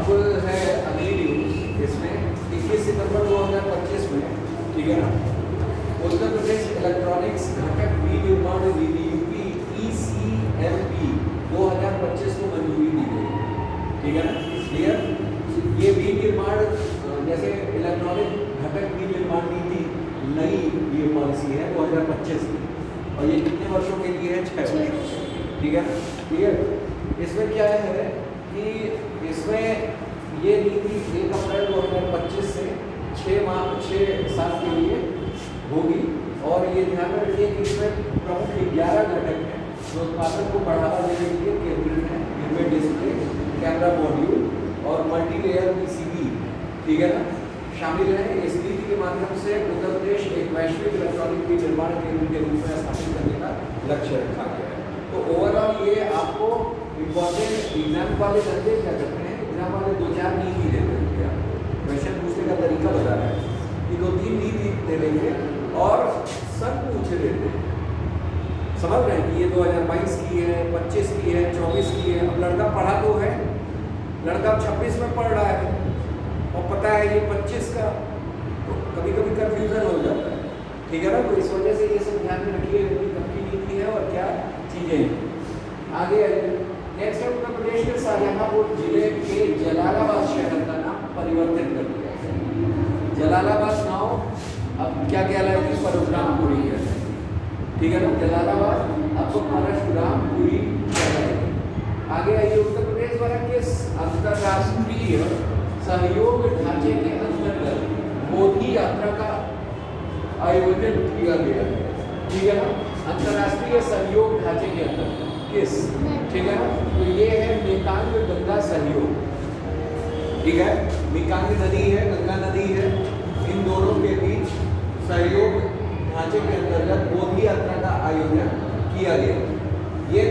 अब है अगली न्यूज़, इसमें 21 सितंबर 2025 में, ठीक है ना, उत्तर प्रदेश इलेक्ट्रॉनिक्स घटक विनिर्माण विनियुक्ति ECMP 2025 को मंजूरी दी गई, ठीक है ना, क्लियर। ये विनिर्माण जैसे इलेक्ट्रॉनिक घटक विनिर्माण नीति नई ये पॉलिसी है 2025 की, और ये कितने वर्षों के लिए है? 6 वर्ष, ठीक है, क्लियर। इसमें क्या है कि इसमें ये नीति 1 अप्रैल 2025 से 6 साल के लिए होगी, और ये ध्यान में रखिए कि इसमें प्रमुख 11 घटक हैं जो उत्पादन को बढ़ावा देने के लिए केंद्रित हैं। इनमें डिस्प्ले, कैमरा मॉड्यूल और मल्टीलेयर PCB, ठीक है ना, शामिल है। इस नीति के माध्यम से उत्तर प्रदेश एक वैश्विक इलेक्ट्रॉनिक विनिर्माण केंद्र के रूप में स्थापित करने का लक्ष्य रखा गया है। तो ओवरऑल ये आपको इम्पोर्टेंट एग्जाम वाले लड़के क्या करते हैं, एग्जाम वाले 2-4 नीति दे देंगे, क्वेश्चन पूछने का तरीका बता रहा है कि 2-3 नीति दे देंगे और सब पूछ लेते हैं, समझ रहे हैं कि ये 2022 की है, 25 की है, 24 की है। अब लड़का पढ़ा तो है, लड़का 26 में पढ़ रहा है और पता है ये 25 का, तो कभी कभी कंफ्यूजन हो जाता है, ठीक है ना। तो इस वजह से ये सब ध्यान में रखिए कि कब की नीति है और क्या चीज़ें हैं। आगे नेक्स्ट है उत्तर प्रदेश के शाहजहांपुर जिले के जलालाबाद शहर का नाम परिवर्तित कर दिया है। जलालाबाद नाम अब क्या कहलाएगी? परशुरामपुरी है, ठीक है ना। जलालाबाद आपको परशुरामपुरी कहलाएगी। आगे आइए, उत्तर प्रदेश द्वारा किस अंतर्राष्ट्रीय सहयोग ढांचे के अंतर्गत मोदी यात्रा का आयोजन किया गया है, ठीक है ना। अंतर्राष्ट्रीय सहयोग ढांचे के अंतर्गत किस, ठीक है ना, तो ये है मेकांग गंगा सहयोग, ठीक है। मेकांग नदी है, गंगा नदी है, इन दोनों के बीच सहयोग ढांचे के अंतर्गत मोदी यात्रा का आयोजन किया गया। ये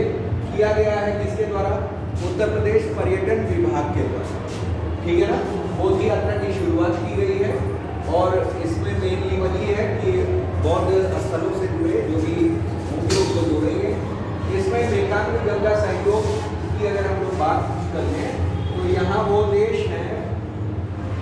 किया गया है किसके द्वारा? उत्तर प्रदेश पर्यटन विभाग के द्वारा, ठीक है ना। मोदी यात्रा की शुरुआत की गई है और इसमें मेनली वही है कि बौद्ध स्थलों से जुड़े जो भी मुख्य रूप से जुड़ेंगे। इसमें मेकांग गंगा सहयोग की अगर हम लोग बात करते हैं तो यहाँ वो देश हैं,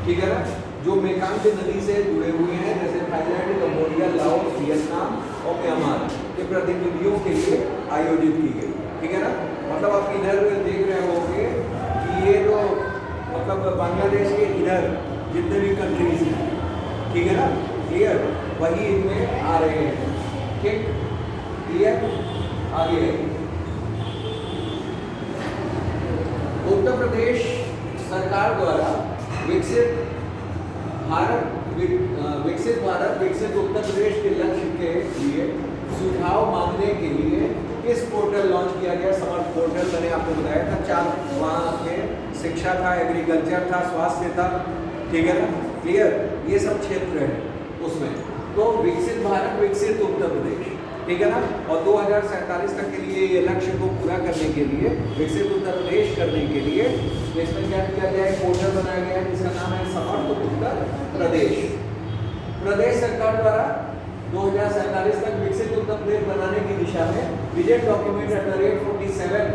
ठीक है ना, जो मेकांग नदी से जुड़े हुए हैं, जैसे थाईलैंड, कंबोडिया, लाओस, वियतनाम और म्यांमार के प्रतिनिधियों के लिए आयोजित की गई, ठीक है ना। मतलब आप इधर देख रहे होंगे कि ये जो मतलब बांग्लादेश के इधर जितने भी कंट्रीज हैं, ठीक है ना, क्लियर, वही इनमें आ रहे हैं, ठीक, क्लियर। आगे उत्तर प्रदेश सरकार द्वारा विकसित भारत विकसित उत्तर प्रदेश के लक्ष्य के लिए सुझाव मांगने के लिए किस पोर्टल लॉन्च किया गया? समर्थ पोर्टल, मैंने आपको बताया था। 4 वहाँ पे शिक्षा था, एग्रीकल्चर था, स्वास्थ्य था, ठीक है ना, क्लियर। ये सब क्षेत्र है उसमें। तो विकसित भारत विकसित उत्तर प्रदेश, ठीक है ना, और 2047 तक के लिए ये लक्ष्य को पूरा करने के लिए, विकसित उत्तर प्रदेश करने के लिए इसमें क्या किया गया है? पोर्टल बनाया गया है जिसका नाम है समर्थ उत्तर प्रदेश। प्रदेश सरकार द्वारा 2047 तक विकसित उत्तर प्रदेश बनाने की दिशा में विजन डॉक्यूमेंट @47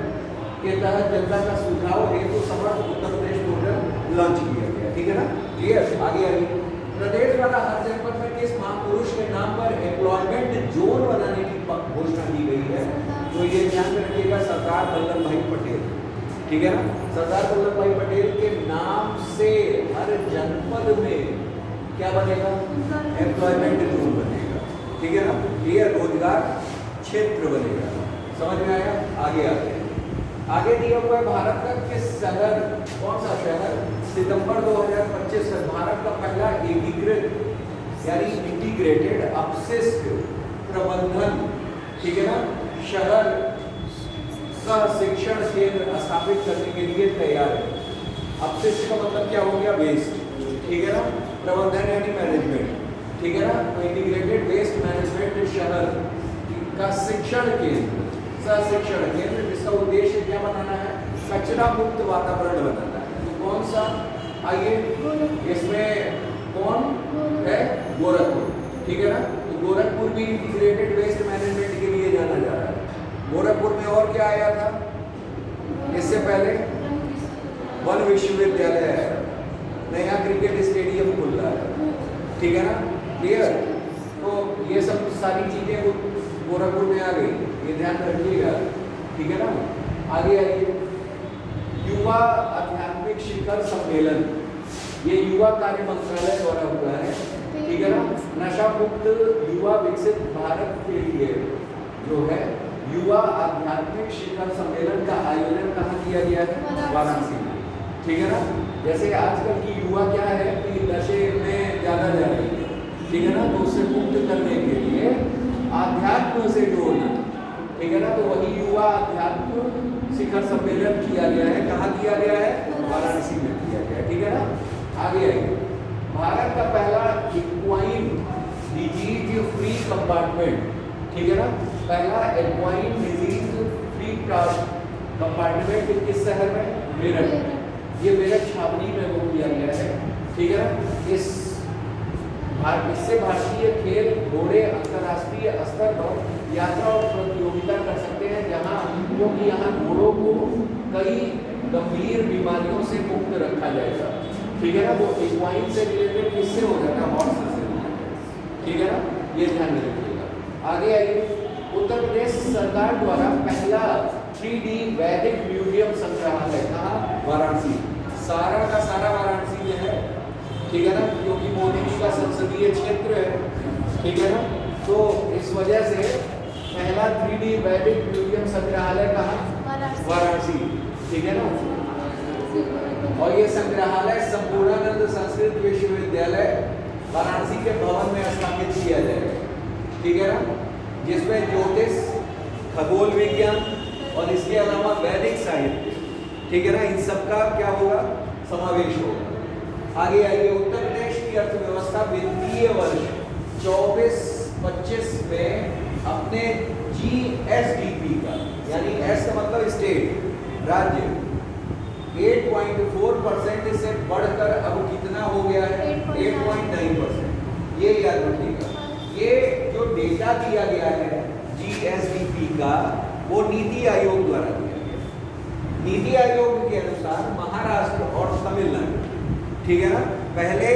के तहत जनता का सुझाव हेतु समर्थ उत्तर प्रदेश पोर्टल लॉन्च किया गया, ठीक है ना, क्लियर। आगे आइए, प्रदेश द्वारा हर जनपद में किस महापुरुष के नाम पर एम्प्लॉयमेंट जोन बनाने की घोषणा की गई है? तो ये ध्यान में रखिएगा, सरदार वल्लभ भाई पटेल, ठीक है ना। सरदार वल्लभ भाई पटेल के नाम से हर जनपद में क्या बनेगा? एम्प्लॉयमेंट जोन बनेगा, ठीक है ना, क्लियर, रोजगार क्षेत्र बनेगा। समझ में आया? आगे दिया हुआ है भारत का किस शहर, कौन सा शहर सितंबर 2025 में भारत का पहला एकीकृत यानी इंटीग्रेटेड अपशिष्ट प्रबंधन, ठीक है ना, शहर सह शिक्षण केंद्र स्थापित करने के लिए तैयार है। अपशिष्ट का मतलब क्या हो गया? वेस्ट, ठीक है ना, प्रबंधन यानी मैनेजमेंट, ठीक है ना। तो इंटीग्रेटेड वेस्ट मैनेजमेंट शहर का शिक्षण केंद्र, सह शिक्षण केंद्र, जिसका उद्देश्य क्या बनाना है? कचरा मुक्त वातावरण बनाना है। तो कौन सा? आइए, इसमें कौन है? गोरखपुर, ठीक है ना। तो गोरखपुर भी इंटीग्रेटेड वेस्ट मैनेजमेंट के लिए जाना जा रहा है। गोरखपुर में और क्या आया था इससे पहले? वन विश्वविद्यालय है, नया क्रिकेट स्टेडियम खुल रहा है, ठीक है ना, क्लियर। तो ये सब सारी चीजें गोरखपुर में आ गई, ये ध्यान रखिएगा, ठीक है ना। आगे आइए, युवा आध्यात्मिक शिखर सम्मेलन, ये युवा कार्य मंत्रालय द्वारा हुआ है, ठीक है ना। नशा मुक्त युवा विकसित भारत के लिए जो है युवा आध्यात्मिक शिखर सम्मेलन का आयोजन कहाँ किया गया है? वाराणसी में, ठीक है ना। जैसे आजकल की युवा क्या है कि नशे में ज्यादा जा रही है, ठीक है ना, तो उससे मुक्त करने के लिए आध्यात्म से जोड़ना, ठीक है ना, तो वही युवा आध्यात्म शिखर सम्मेलन किया गया है, कहाँ किया गया है? वाराणसी में किया गया है, ठीक है ना। आगे आइए, भारत का पहला इक्वाइन डिजीज फ्री कंपार्टमेंट, ठीक है ना, पहला इक्वाइन डिजीज फ्री कंपार्टमेंट किस शहर में? मेरठ, ये मेरठ छावनी में वो किया गया है, ठीक है ना। इससे भारतीय खेल घोड़े अंतर्राष्ट्रीय स्तर पर यात्रा और प्रतियोगिता कर सकते हैं, जहां क्योंकि यहाँ घोड़ों को कई गंभीर बीमारियों से मुक्त रखा जाएगा, ठीक है ना। वो इक्वाइन से रिलेटेड किससे हो जाता है? हॉर्स से, ठीक है ना, ये ध्यान में रखिएगा। आगे आइए, उत्तर प्रदेश सरकार द्वारा पहला 3D वैदिक म्यूजियम संग्रहालय कहाँ? वाराणसी, सारा का सारा वाराणसी में है, ठीक है ना, क्योंकि मोदी जी का संसदीय क्षेत्र है, ठीक है ना। तो इस वजह से पहला 3D वैदिक म्यूजियम संग्रहालय कहाँ? वाराणसी, ठीक है ना। और ये संग्रहालय संपूर्णानंद संस्कृत विश्वविद्यालय वाराणसी के भवन में स्थापित किया जाएगा, ठीक है ना, जिसमें ज्योतिष, खगोल विज्ञान और इसके अलावा वैदिक साहित्य, ठीक है ना, इन सब का क्या होगा? समावेश होगा। आगे आइए, उत्तर प्रदेश की अर्थव्यवस्था वित्तीय वर्ष 24-25 में अपने GSDP का, यानी एस का मतलब स्टेट, राज्य, 8.4% से बढ़कर अब कितना हो गया है? 8.9%। ये याद रखिएगा, ये जो डेटा दिया गया है GSDP का, वो नीति आयोग द्वारा दिया गया। नीति आयोग के अनुसार महाराष्ट्र और तमिलनाडु, ठीक है ना, पहले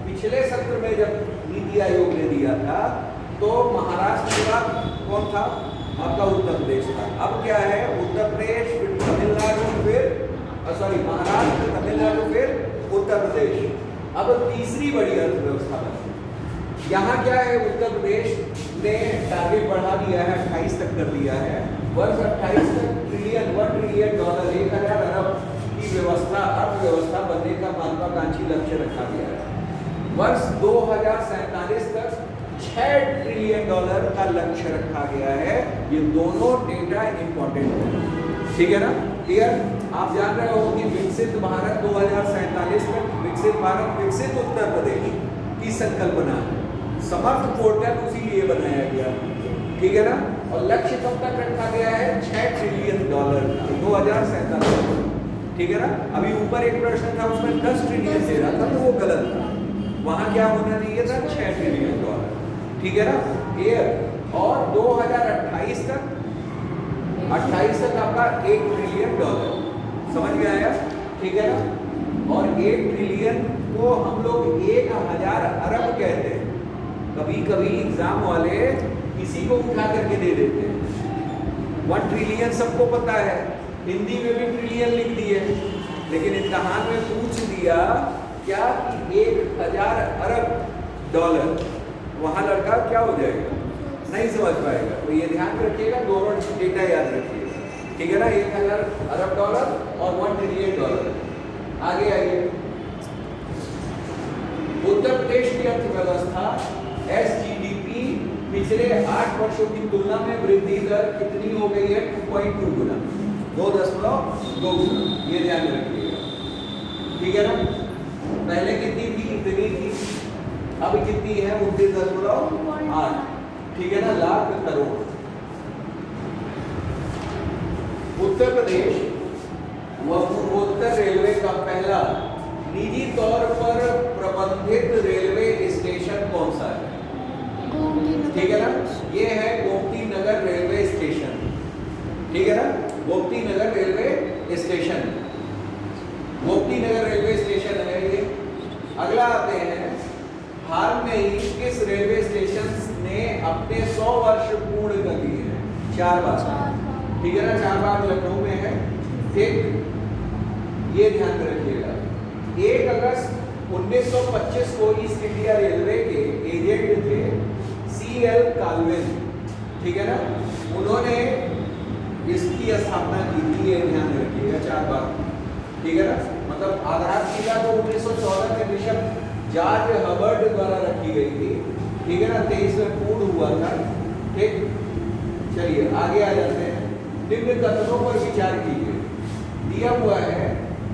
पिछले सत्र में जब नीति आयोग ने दिया था तो महाराष्ट्र के बाद कौन था? आपका उत्तर प्रदेश था। अब क्या है? उत्तर प्रदेश, फिर तमिलनाडु, फिर महाराष्ट्र, तमिलनाडु, फिर उत्तर प्रदेश। अब तीसरी बड़ी अर्थव्यवस्था बनी। यहाँ क्या है? उत्तर प्रदेश ने टारगेट बढ़ा दिया है, 28 तक कर दिया है। वर्ष 28 तक ट्रिलियन, $1 ट्रिलियन, 1000 अरब की व्यवस्था, अर्थव्यवस्था बनने का महत्वाकांक्षी लक्ष्य रखा गया है। वर्ष 2047 तक $6 ट्रिलियन का लक्ष्य रखा गया है। ये दोनों डेटा इंपॉर्टेंट है, ठीक है ना, क्लियर। आप जान रहे हो कि विकसित भारत 2047 तक, विकसित भारत, विकसित उत्तर प्रदेश की संकल्पना है। समर्थ पोर्टल उसी लिए बनाया गया, ठीक है ना, और लक्ष्य कब तक रखा गया है? $6 ट्रिलियन 2047, ठीक है ना। अभी ऊपर एक प्रश्न था, उसमें 10 ट्रिलियन दे रहा था, तो वो गलत था। वहां क्या होना चाहिए था? $6 ट्रिलियन, ठीक है ना, क्लियर। और 2028 तक, 28 तक आपका $1 ट्रिलियन, समझ में आया, ठीक है ना। और 1 ट्रिलियन को हम लोग 1000 अरब कहते हैं। कभी कभी एग्जाम वाले किसी को उठा करके दे देते हैं। 1 ट्रिलियन सबको पता है, हिंदी में भी ट्रिलियन लिख दिए, लेकिन इम्तहान में पूछ दिया क्या कि 1000 अरब डॉलर, वहां लड़का क्या हो जाएगा? नहीं समझ पाएगा। तो ये ध्यान रखिएगा, दोनों डेटा याद रखिएगा, ठीक है ना। 1000 अरब डॉलर और $1 ट्रिलियन। आगे आइए, उत्तर प्रदेश की अर्थव्यवस्था SGDP पिछले 8 वर्षों की तुलना में वृद्धि दर कितनी हो गई है? 2.2 गुना, 2.2 गुना, ये ध्यान रखिएगा, ठीक है ना। पहले कितनी थी? इतनी थी, अब कितनी है? 29.8, ठीक है ना, लाख करोड़। उत्तर प्रदेश व पूर्वोत्तर रेलवे का पहला निजी तौर पर प्रबंधित रेलवे स्टेशन कौन सा है? ठीक है ना, ये है गोमती नगर रेलवे स्टेशन, ठीक है ना, Gomti Nagar railway station. Gomti Nagar railway station है ये। अगला आते हैं, हाल में ही किस रेलवे स्टेशन ने अपने 100 वर्ष पूर्ण कर लिए हैं? 4 बार, ठीक है ना, 4 बार लखनऊ में है। ठीक, ये ध्यान में रखिएगा। 1 अगस्त 1925 को ईस्ट इंडिया रेलवे के एजेंट थे CL काल्विन, ठीक है ना, उन्होंने इसकी स्थापना की थी। ये ध्यान में रखिएगा, 4 बार, ठीक है ना। मतलब आधारशिला तो 1914 में बिशप जॉर्ज हबर्ड द्वारा रखी गई थी, ठीक है ना, 23 में पूर्ण हुआ था। ठीक, चलिए आगे आ जाते हैं। निम्न कथनों पर विचार कीजिए। दिया हुआ है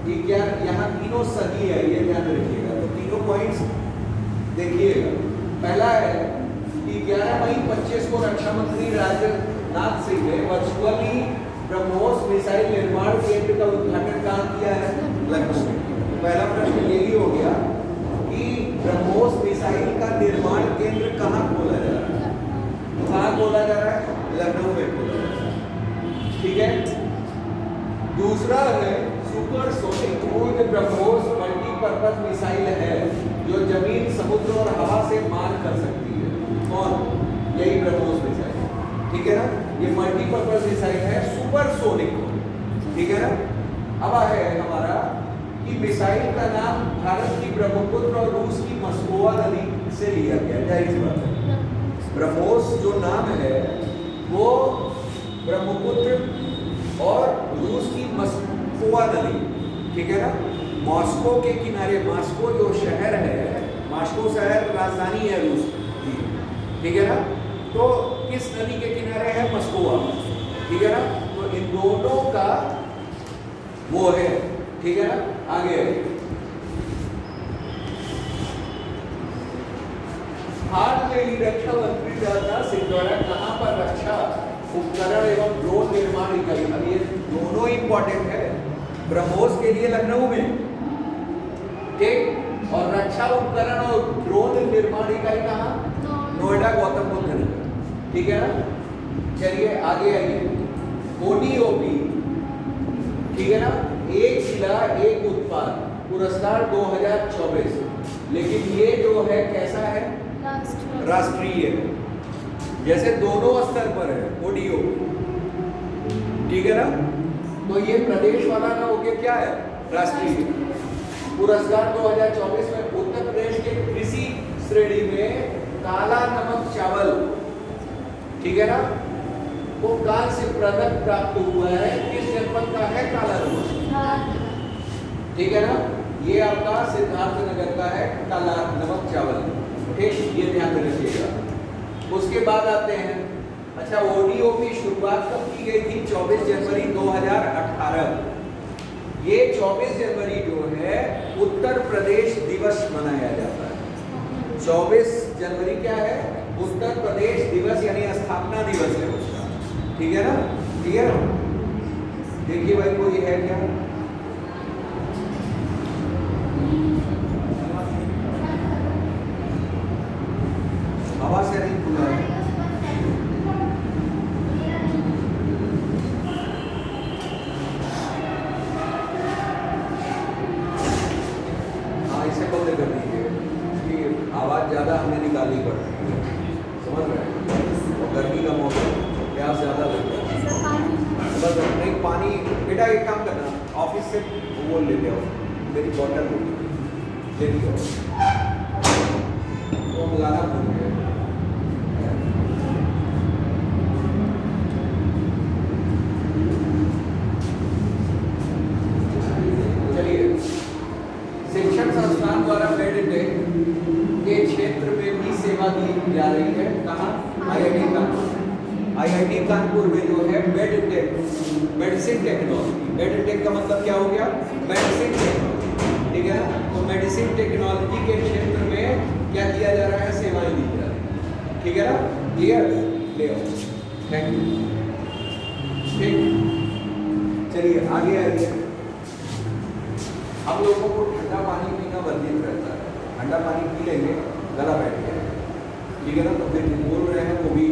कि क्या यहाँ तीनों सही है, ये ध्यान रखिएगा। तो तीनों पॉइंट्स देखिएगा। पहला है कि 11 मई 25 को रक्षा मंत्री राजनाथ सिंह ने वर्चुअली ब्रह्मोस मिसाइल निर्माण केंद्र का उद्घाटन कहाँ किया है? लखनऊ में। तो पहला प्रश्न यही हो गया कि ब्रह्मोस मिसाइल का निर्माण केंद्र कहाँ खोला जा रहा है? कहाँ खोला जा रहा है? लखनऊ में खोला जा रहा है, ठीक है। दूसरा है supersonic cruise BrahMos multipurpose missile है जो जमीन, समुद्र और हवा से मार कर सकती है। कौन? यही ब्रह्मोस मिसाइल, ठीक है ना। ये मल्टीपर्पज मिसाइल है, सुपरसोनिक, ठीक है ना। अब है हमारा कि मिसाइल का नाम भारत की ब्रह्मपुत्र और रूस की मस्कोवा नदी से लिया गया। जाहिर सी बात है, ब्रह्मोस जो नाम है वो ब्रह्मपुत्र और रूस की मस्कोवा नदी, ठीक है ना, मॉस्को के किनारे। मॉस्को जो शहर है, मॉस्को शहर राजधानी है रूस की, ठीक है ना। तो किस नदी के किनारे है? मस्कोवा, ठीक है ना। तो इन दोनों का वो है, ठीक है ना। आगे हाल में ही रक्षा मंत्री राजनाथ सिंह द्वारा कहां पर रक्षा उपकरण एवं ड्रोन निर्माण इकाई, अब ये दोनों इंपॉर्टेंट है। ब्रह्मोस के लिए लखनऊ में, ठीक, और रक्षा उपकरण और ड्रोन निर्माण इकाई कहां? नोएडा, गौतम बुद्ध नगर, ठीक है ना। चलिए आगे आइए। ODOP, ठीक है ना, एक जिला एक उत्पाद पुरस्कार 2024, लेकिन ये जो है कैसा है? राष्ट्रीय, जैसे दोनों स्तर पर है ODOP, ठीक है ना। तो ये प्रदेश वाला ना हो गया, क्या है? राष्ट्रीय पुरस्कार 2024 में उत्तर प्रदेश के कृषि श्रेणी में काला नमक चावल, ठीक है ना, वो कांस्य पदक प्राप्त हुआ है। किस जनपद का है काला नमक? ठीक है ना, ये आपका सिद्धार्थ नगर का है काला नमक चावल, ठीक, ये ध्यान में रखिएगा। उसके बाद आते हैं, अच्छा ODOP की शुरुआत कब की गई थी? 24 जनवरी 2018। ये 24 जनवरी जो है उत्तर प्रदेश दिवस मनाया जाता है। 24 जनवरी क्या है? उत्तर प्रदेश दिवस, यानी स्थापना दिवस है उसका, ठीक है ना। क्लियर? देखिए भाई, कोई है क्या? हवा से नहीं खुला है। इसे बंद कर दीजिए कि आवाज ज्यादा हमें निकालनी पड़ रही है, समझ रहे हैं। और गर्मी का मौसम, प्यास ज्यादा लग रहा है। बस नहीं, पानी बेटा एक काम करना, ऑफिस से वो लेते आओ, मेरी बॉटल ले लियो, वो मिलाना भूल गए। शिक्षण संस्थान द्वारा मेडिटेक के क्षेत्र में भी सेवा दी जा रही है। कहाँ? IIT कानपुर। IIT कानपुर में जो है मेडिटेक, मेडिसिन टेक्नोलॉजी, मेडिटेक का मतलब क्या हो गया? मेडिसिन टेक्नोलॉजी, ठीक है ना। तो मेडिसिन टेक्नोलॉजी के क्षेत्र में क्या किया जा रहा है? सेवाएं दी जा रही है, ठीक है ना। क्लियर? ले आओ, थैंक यू, ठीक। चलिए आगे आइए। हम लोगों को ठंडा पानी पीना वर्जित रहता है, ठंडा पानी पी लेंगे गला बैठ जाएगा, ठीक है ना। तो फिर बोल रहे हैं वो भी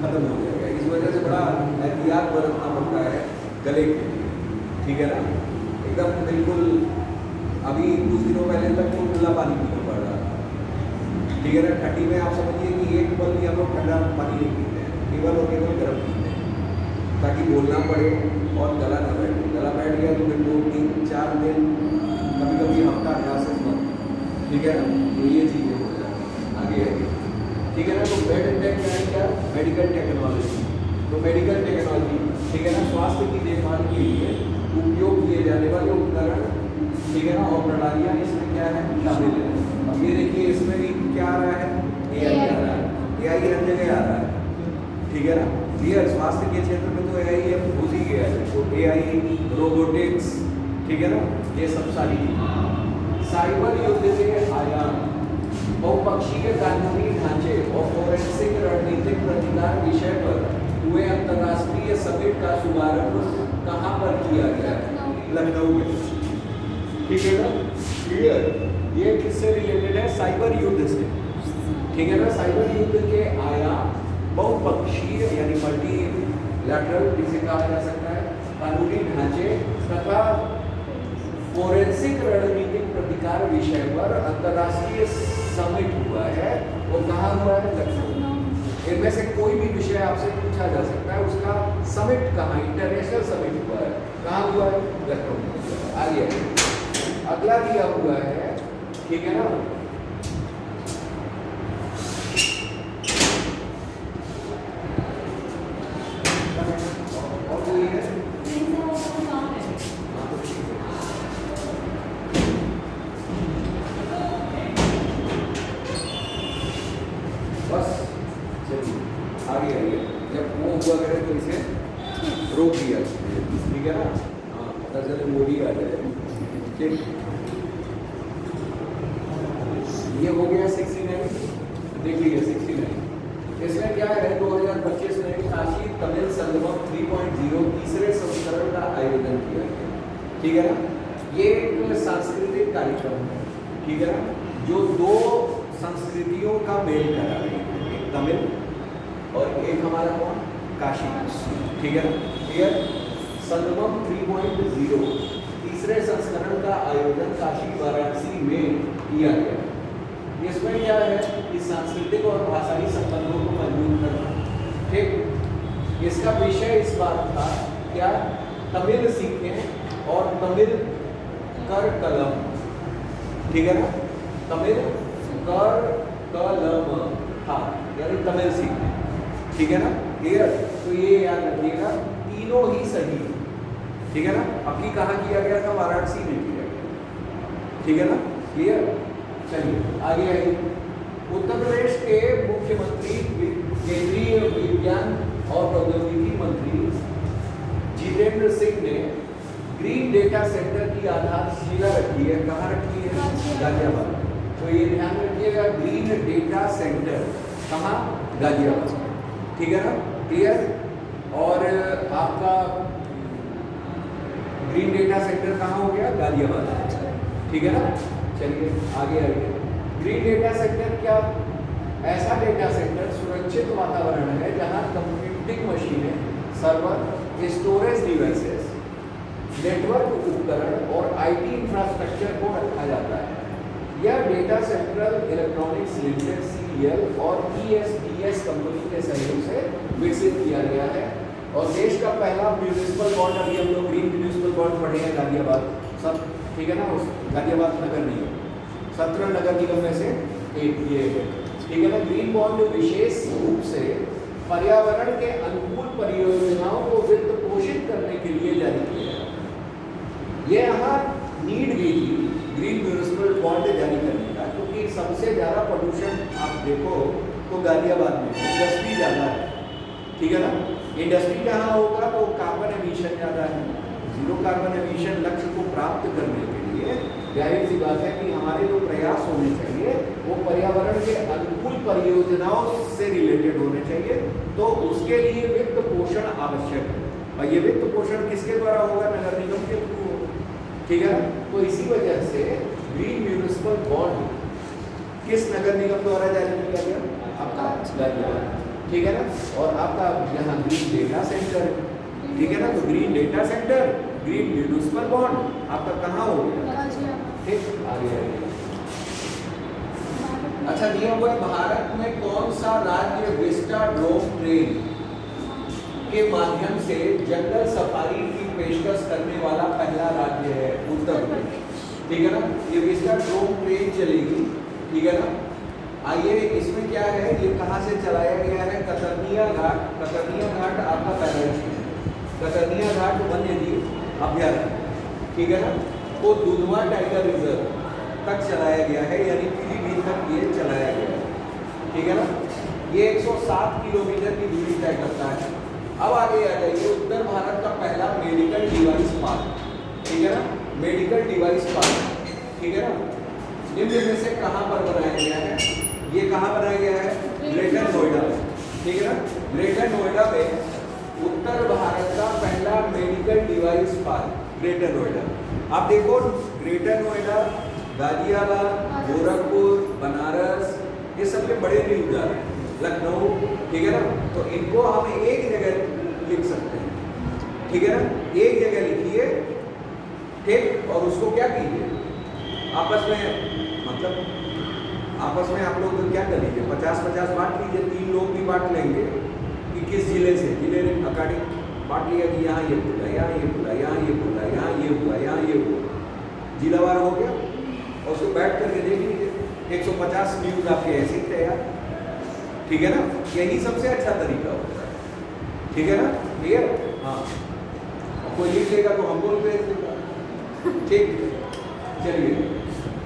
खत्म हो जाएगा। इस वजह से बड़ा एहतियात बरतना पड़ता है गले के लिए, ठीक है ना। एकदम बिल्कुल अभी कुछ दिनों पहले तक तो खुला पानी पीना पड़ रहा था, ठीक है ना। 30 में आप समझिए कि एक पल भी हम लोग ठंडा पानी नहीं पीते हैं, केवल और केवल गर्म पीते हैं, ताकि बोलना पड़े और गला ना बैठे। गला बैठ गया तो फिर 2-3-4 दिन, कभी कभी हफ्ता क्लासेस बंद, ठीक है ना। तो ये चीज़ें हो जाती हैं आगे आगे, ठीक है ना। तो मेडिटेक क्या मेडिकल टेक्नोलॉजी, तो मेडिकल टेक्नोलॉजी, ठीक है ना, स्वास्थ्य की देखभाल के लिए उपयोग किए जाने वाले उपकरण, ठीक है ना, और प्रणालियाँ इसमें क्या है शामिल है। अब ये देखिए इसमें भी क्या आ रहा है, AI आ रहा है, AI हर जगह आ रहा है, ठीक है ना। क्लियर, स्वास्थ्य के क्षेत्र में तो AI अब घुस ही गया है, तो AI, रोबोटिक्स, ठीक है ना, ये सब सारी साइबर युद्ध के आयाम, बहुपक्षीय कानूनी ढांचे और फोरेंसिक रणनीतिक प्रतिकार विषय पर हुए अंतर्राष्ट्रीय समिट का शुभारंभ कहाँ पर किया गया? लखनऊ में, ठीक है ना। क्लियर, ये किससे रिलेटेड है? साइबर युद्ध से, ठीक है ना। साइबर युद्ध के आयाम बहुपक्षीय यानी मल्टीलैटरल जिसे कहा जा सकता है, कानूनी ढांचे तथा फोरेंसिक रणनीतिक प्रतिकार विषय पर अंतर्राष्ट्रीय समिट हुआ है। वो कहाँ हुआ है? लखनऊ। इनमें से कोई भी विषय आपसे पूछा जा सकता है, उसका समिट कहाँ, इंटरनेशनल समिट हुआ है, कहाँ हुआ है? लखनऊ। आगे अगला दिया हुआ है, ठीक है ना। और कोई है? बस चलिए आगे आइए। जब वो हुआ करे तो इसे रोक दिया, ठीक है ना। हाँ, पता चले मोदी आ जाए, ठीक। ये हो गया 69, देख लीजिए 69। इसमें क्या है, 2025 में काशी तमिल संगमम 3.0 तीसरे संस्करण का आयोजन किया गया, ठीक है ना। ये एक सांस्कृतिक कार्यक्रम है, ठीक है ना, जो दो संस्कृतियों का मेल करा रही है, एक तमिल और एक हमारा कौन, काशी, ठीक है ना। क्लियर, संगमम 3.0 तीसरे संस्करण का आयोजन काशी वाराणसी में किया गया। इसमें क्या है कि सांस्कृतिक और भाषाई संबंधों को मजबूत करना, ठीक। इसका विषय इस बात था क्या, तमिल सीखें और तमिल कर कलम, ठीक है ना। तमिल कर कलम था यानी तमिल सीखें, ठीक है ना। क्लियर, तो ये याद रखिएगा, तीनों ही सही, ठीक है ना। अभी कहाँ किया गया था? वाराणसी में किया गया, ठीक है ना। क्लियर, चलिए आगे आइए। उत्तर प्रदेश के मुख्यमंत्री केंद्रीय विज्ञान और प्रौद्योगिकी मंत्री जितेंद्र सिंह ने ग्रीन डेटा सेंटर की आधारशिला रखी है। कहाँ रखी है? गाजियाबाद। तो ये ध्यान रखिएगा, ग्रीन डेटा सेंटर कहाँ? गाजियाबाद, ठीक है ना। क्लियर, और आपका ग्रीन डेटा सेंटर कहाँ हो गया? गाजियाबाद, ठीक है ना। चलिए आगे आइए। ग्रीन डेटा सेंटर क्या? ऐसा डेटा सेंटर सुरक्षित वातावरण है जहां कंप्यूटिंग मशीनें, सर्वर, स्टोरेज डिवाइसेस, नेटवर्क उपकरण और आईटी इंफ्रास्ट्रक्चर को रखा जाता है। यह data central electronics limited CEL और ESDS कंपनी के सहयोग से विकसित किया गया है। और देश का पहला म्यूनिसिपल बॉन्ड, अभी हम लोग ग्रीन म्यूनिसिपल बॉन्ड पढ़े हैं गाजियाबाद सब, ठीक है ना। उस गाजियाबाद नगर निगम 17 नगर निगम में से एक ये है, ठीक है ना। ग्रीन बॉन्ड विशेष रूप से पर्यावरण के अनुकूल परियोजनाओं को वित्त पोषित करने के लिए जारी किया है। ये यहाँ नीड भी थी ग्रीन म्यूनिसिपल बॉन्ड जारी करने का, क्योंकि सबसे ज़्यादा प्रदूषण आप देखो तो गाजियाबाद में इंडस्ट्री ज़्यादा है, ठीक है ना। इंडस्ट्री जहाँ होगा तो कार्बन एमिशन ज़्यादा है। जीरो कार्बन एमिशन लक्ष्य को प्राप्त करने के लिए जाहिर सी बात है कि हमारे जो प्रयास होने चाहिए वो पर्यावरण के अनुकूल परियोजनाओं से रिलेटेड होने चाहिए। तो उसके लिए वित्त पोषण आवश्यक है, और ये वित्त पोषण किसके द्वारा होगा? नगर निगम के थ्रू, ठीक है ना। तो इसी वजह से ग्रीन म्यूनिसिपल बॉन्ड किस नगर निगम द्वारा जारी किया गया? आपका गाजियाबाद, ठीक है ना। और आपका यहाँ ग्रीन डेटा सेंटर, ठीक है ना। तो green data centre, green municipal bond आपका कहाँ हो गया? ठीक, आगे आगे। अच्छा दिया हुआ है, भारत में कौन सा राज्य विस्टाडोम ट्रेन के माध्यम से जंगल सफारी की पेशकश करने वाला पहला राज्य है? उत्तर प्रदेश। ठीक है ना, ये विस्टाडोम ट्रेन चलेगी। ठीक है ना, आइए इसमें क्या है, ये कहाँ से चलाया गया है? कतर्निया घाट। कतर्निया घाट आपका पहला है, कतर्निया घाट वन्यजीव अभ्यारण्य। ठीक है ना, वो दुधवा टाइगर रिजर्व तक चलाया गया है, यानी पीलीभीत तक ये चलाया गया है। ठीक है ना, ये 107 किलोमीटर की दूरी तय करता है। अब आगे आ जाइए, उत्तर भारत का पहला मेडिकल डिवाइस पार्क। ठीक है ना, मेडिकल डिवाइस पार्क। ठीक है ना, निम्न में से कहाँ पर बनाया गया है? ये कहाँ बनाया गया है? ग्रेटर नोएडा में। ठीक है ना, ग्रेटर नोएडा में उत्तर भारत का पहला medical device park greater Noida. आप देखो, ग्रेटर नोएडा, गाजियाबाद, गोरखपुर, बनारस, ये सब में बड़े न्यूज आ रहे हैं, लखनऊ। ठीक है ना, तो इनको हम एक जगह लिख सकते हैं। ठीक है ना, एक जगह लिखिए, ठीक, और उसको क्या कीजिए, आपस में, मतलब आपस में आप लोग क्या कर लीजिए, 50-50 बांट लीजिए। 3 लोग भी बांट लेंगे कि किस जिले से, जिले अकॉर्डिंग बांट लिया कि यहाँ ये बोला, यहाँ ये बोला, यहाँ ये बोला, यहाँ ये हुआ, यहाँ ये हुआ, जिलावार हो गया। और उसको बैठ करके देख लीजिए, 150 न्यूज आपके ऐसे ही तैयार। ठीक है ना, यही सबसे अच्छा तरीका होता है। ठीक है ना, क्लियर? हाँ, कोई लिख लेगा तो हमको भेज देगा। ठीक, चलिए,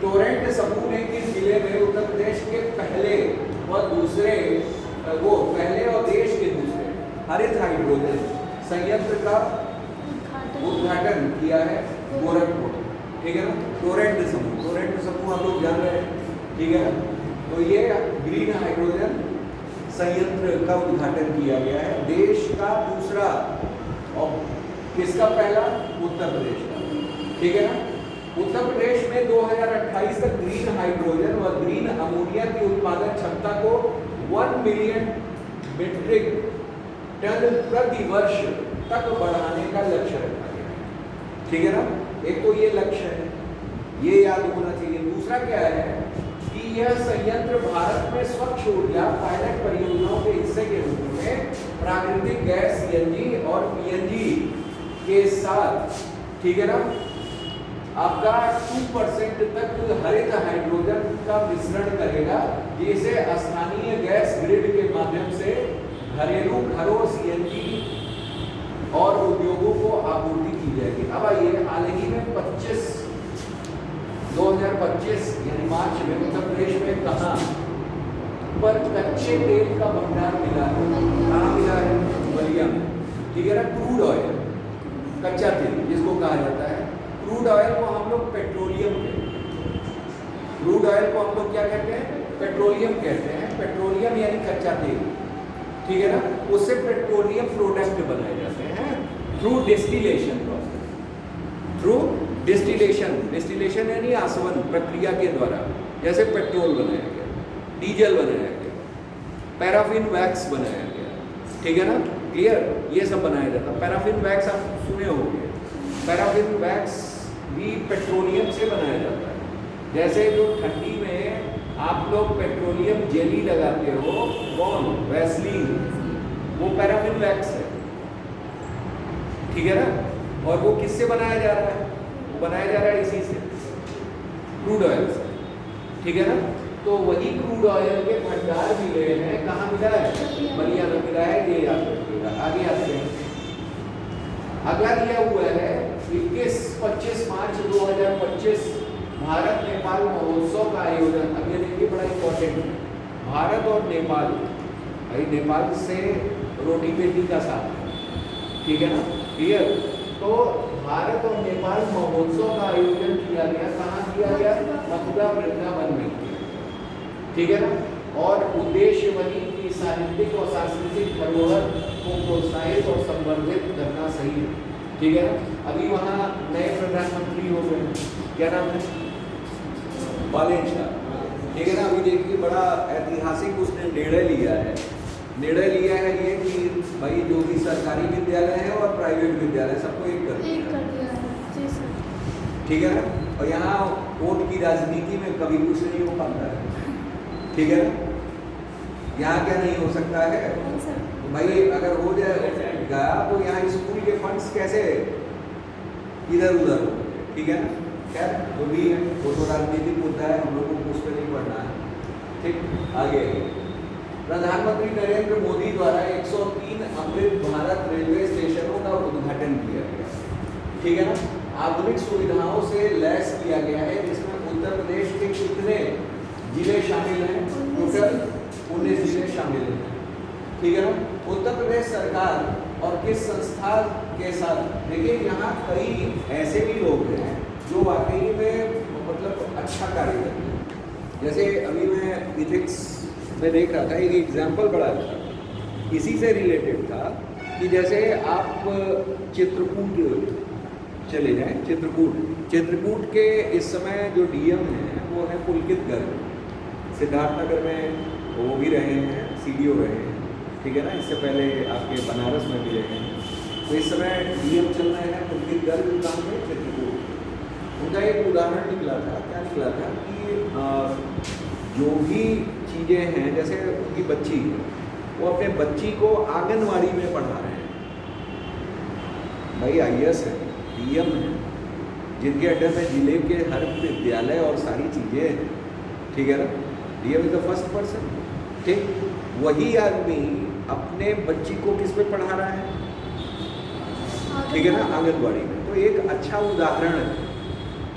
टोरेंट समूह ने किस जिले में उत्तर प्रदेश के पहले और दूसरे, वो पहले और देश के दूसरे हरित हाइड्रोजन संयंत्र का उद्घाटन किया है? गोरखपुर। ठीक है ना, टोरेंट समूह हम लोग जान रहे हैं। ठीक है ना, तो ये ग्रीन हाइड्रोजन संयंत्र का उद्घाटन किया गया है, देश का दूसरा, और किसका पहला? उत्तर प्रदेश का। ठीक है ना, उत्तर प्रदेश में 2028 तक ग्रीन हाइड्रोजन और ग्रीन अमोनिया की उत्पादन क्षमता को 1 मिलियन मीट्रिक टन प्रति वर्ष तक बढ़ाने का लक्ष्य रखा गया है। ठीक है ना, एक तो ये लक्ष्य है, ये याद होना चाहिए। दूसरा क्या है कि यह संयंत्र भारत में स्वच्छ ऊर्जा पायलट परियोजनाओं के हिस्से के रूप में प्राकृतिक गैस सीएनजी और पीएनजी के साथ, ठीक है ना, आपका 2% तक हरित हाइड्रोजन का मिश्रण करेगा, जिसे स्थानीय गैस ग्रिड के माध्यम से घरेलू घरों, सीएनजी और उद्योगों को आपूर्ति की जाएगी। अब आइए, हाल ही में 2025 यानी मार्च में उत्तर प्रदेश में कहाँ पर कच्चे तेल का भंडार मिला है? कहाँ मिला है? बलिया में। ठीक है ना, क्रूड ऑयल, कच्चा तेल जिसको कहा जाता है। क्रूड ऑयल को हम लोग पेट्रोलियम कहते हैं। क्रूड ऑयल को हम लोग क्या कहते हैं? पेट्रोलियम कहते हैं। पेट्रोलियम यानी कच्चा तेल। ठीक है ना, उससे पेट्रोलियम प्रोडक्ट बनाए जाते हैं through distillation process. Through distillation यानी आसवन प्रक्रिया के द्वारा, जैसे पेट्रोल बनाया गया, डीजल बनाया गया, पैराफिन वैक्स बनाया गया। ठीक है ना, क्लियर? ये सब बनाया जाता है। पैराफिन वैक्स आप सुने होंगे, पैराफिन वैक्स भी पेट्रोलियम से बनाया जाता है। जैसे जो ठंडी में आप लोग पेट्रोलियम जेली लगाते हो, कौन? वैसलीन, वो पैराफिन वैक्स है। ठीक है ना, और वो किससे बनाया जा रहा है? बनाया जा रहा है इसी से, क्रूड ऑयल से। ठीक है ना, तो वही क्रूड ऑयल के भंडार मिले हैं। कहाँ मिला है? बलिया में मिला है। ये याद रखिएगा। आगे आते हैं, अगला दिया हुआ है 21-25 मार्च 2025 भारत नेपाल महोत्सव का आयोजन। अब ये देखिए, बड़ा इंपॉर्टेंट है, भारत और नेपाल, भाई नेपाल से रोटी बेटी का साथ है। ठीक है ना, क्लियर? तो भारत और नेपाल महोत्सव का आयोजन किया गया। कहाँ किया गया? मथुरा वृंदावन में। ठीक है ना, और उद्देश्य वही कि साहित्यिक और सांस्कृतिक धरोहर को प्रोत्साहित और संवर्धित करना सही है। ठीक है ना, अभी वहाँ नए प्रधानमंत्री हो गए, क्या नाम है? बालेन शाह। ठीक है ना, अभी देखिए, बड़ा ऐतिहासिक उसने निर्णय लिया है। निर्णय लिया है ये कि भाई जो भी सरकारी विद्यालय है और प्राइवेट विद्यालय सबको एक कर दिया है। ठीक है ना। और यहाँ वोट की राजनीति में कभी कुछ नहीं हो पाता है, ठीक है ना। यहाँ क्या नहीं हो सकता है भाई, अगर हो जाएगा तो यहाँ स्कूल के फंड्स कैसे इधर उधर हो, ठीक है ना। खैर वो भी है, वो तो राजनीतिक मुद्दा है, हम लोग को उस पर नहीं पढ़ना है, ठीक। आगे प्रधानमंत्री नरेंद्र मोदी द्वारा 103 अमृत भारत रेलवे स्टेशनों का उद्घाटन किया गया, ठीक है ना। आधुनिक सुविधाओं से लैस किया गया है, जिसमें उत्तर प्रदेश के कितने जिले शामिल हैं? टोटल 19 जिले शामिल हैं, ठीक है ना। उत्तर प्रदेश सरकार और किस संस्था के साथ, देखिए यहाँ कई ऐसे भी लोग हैं जो वाकई में मतलब अच्छा कार्य करते हैं। जैसे अभी मैं इथिक्स में देख रहा था, एक एग्जाम्पल बड़ा अच्छा इसी से रिलेटेड था कि जैसे आप चित्रकूट चले जाएं, चित्रकूट के इस समय जो डीएम हैं वो है पुलकित गर्ग, सिद्धार्थनगर में वो भी रहे हैं, सीडीओ रहे हैं, ठीक है ना। इससे पहले आपके बनारस में भी रहे हैं। तो इस समय डीएम चल रहे हैं पुलकित गर्ग काम में चित्रकूट। उनका एक उदाहरण निकला था, क्या निकला था कि जो भी चीज़ें हैं, जैसे उनकी बच्ची वो अपने बच्ची को आंगनवाड़ी में पढ़ा रहे हैं। भाई आईएएस है, डीएम है, जिनके अंडर में जिले के हर विद्यालय और सारी चीज़ें हैं, ठीक है ना। DM is the first person, ठीक। वही आदमी अपने बच्ची को किस पे पढ़ा रहा है, ठीक है ना, आंगनवाड़ी में। तो एक अच्छा उदाहरण है,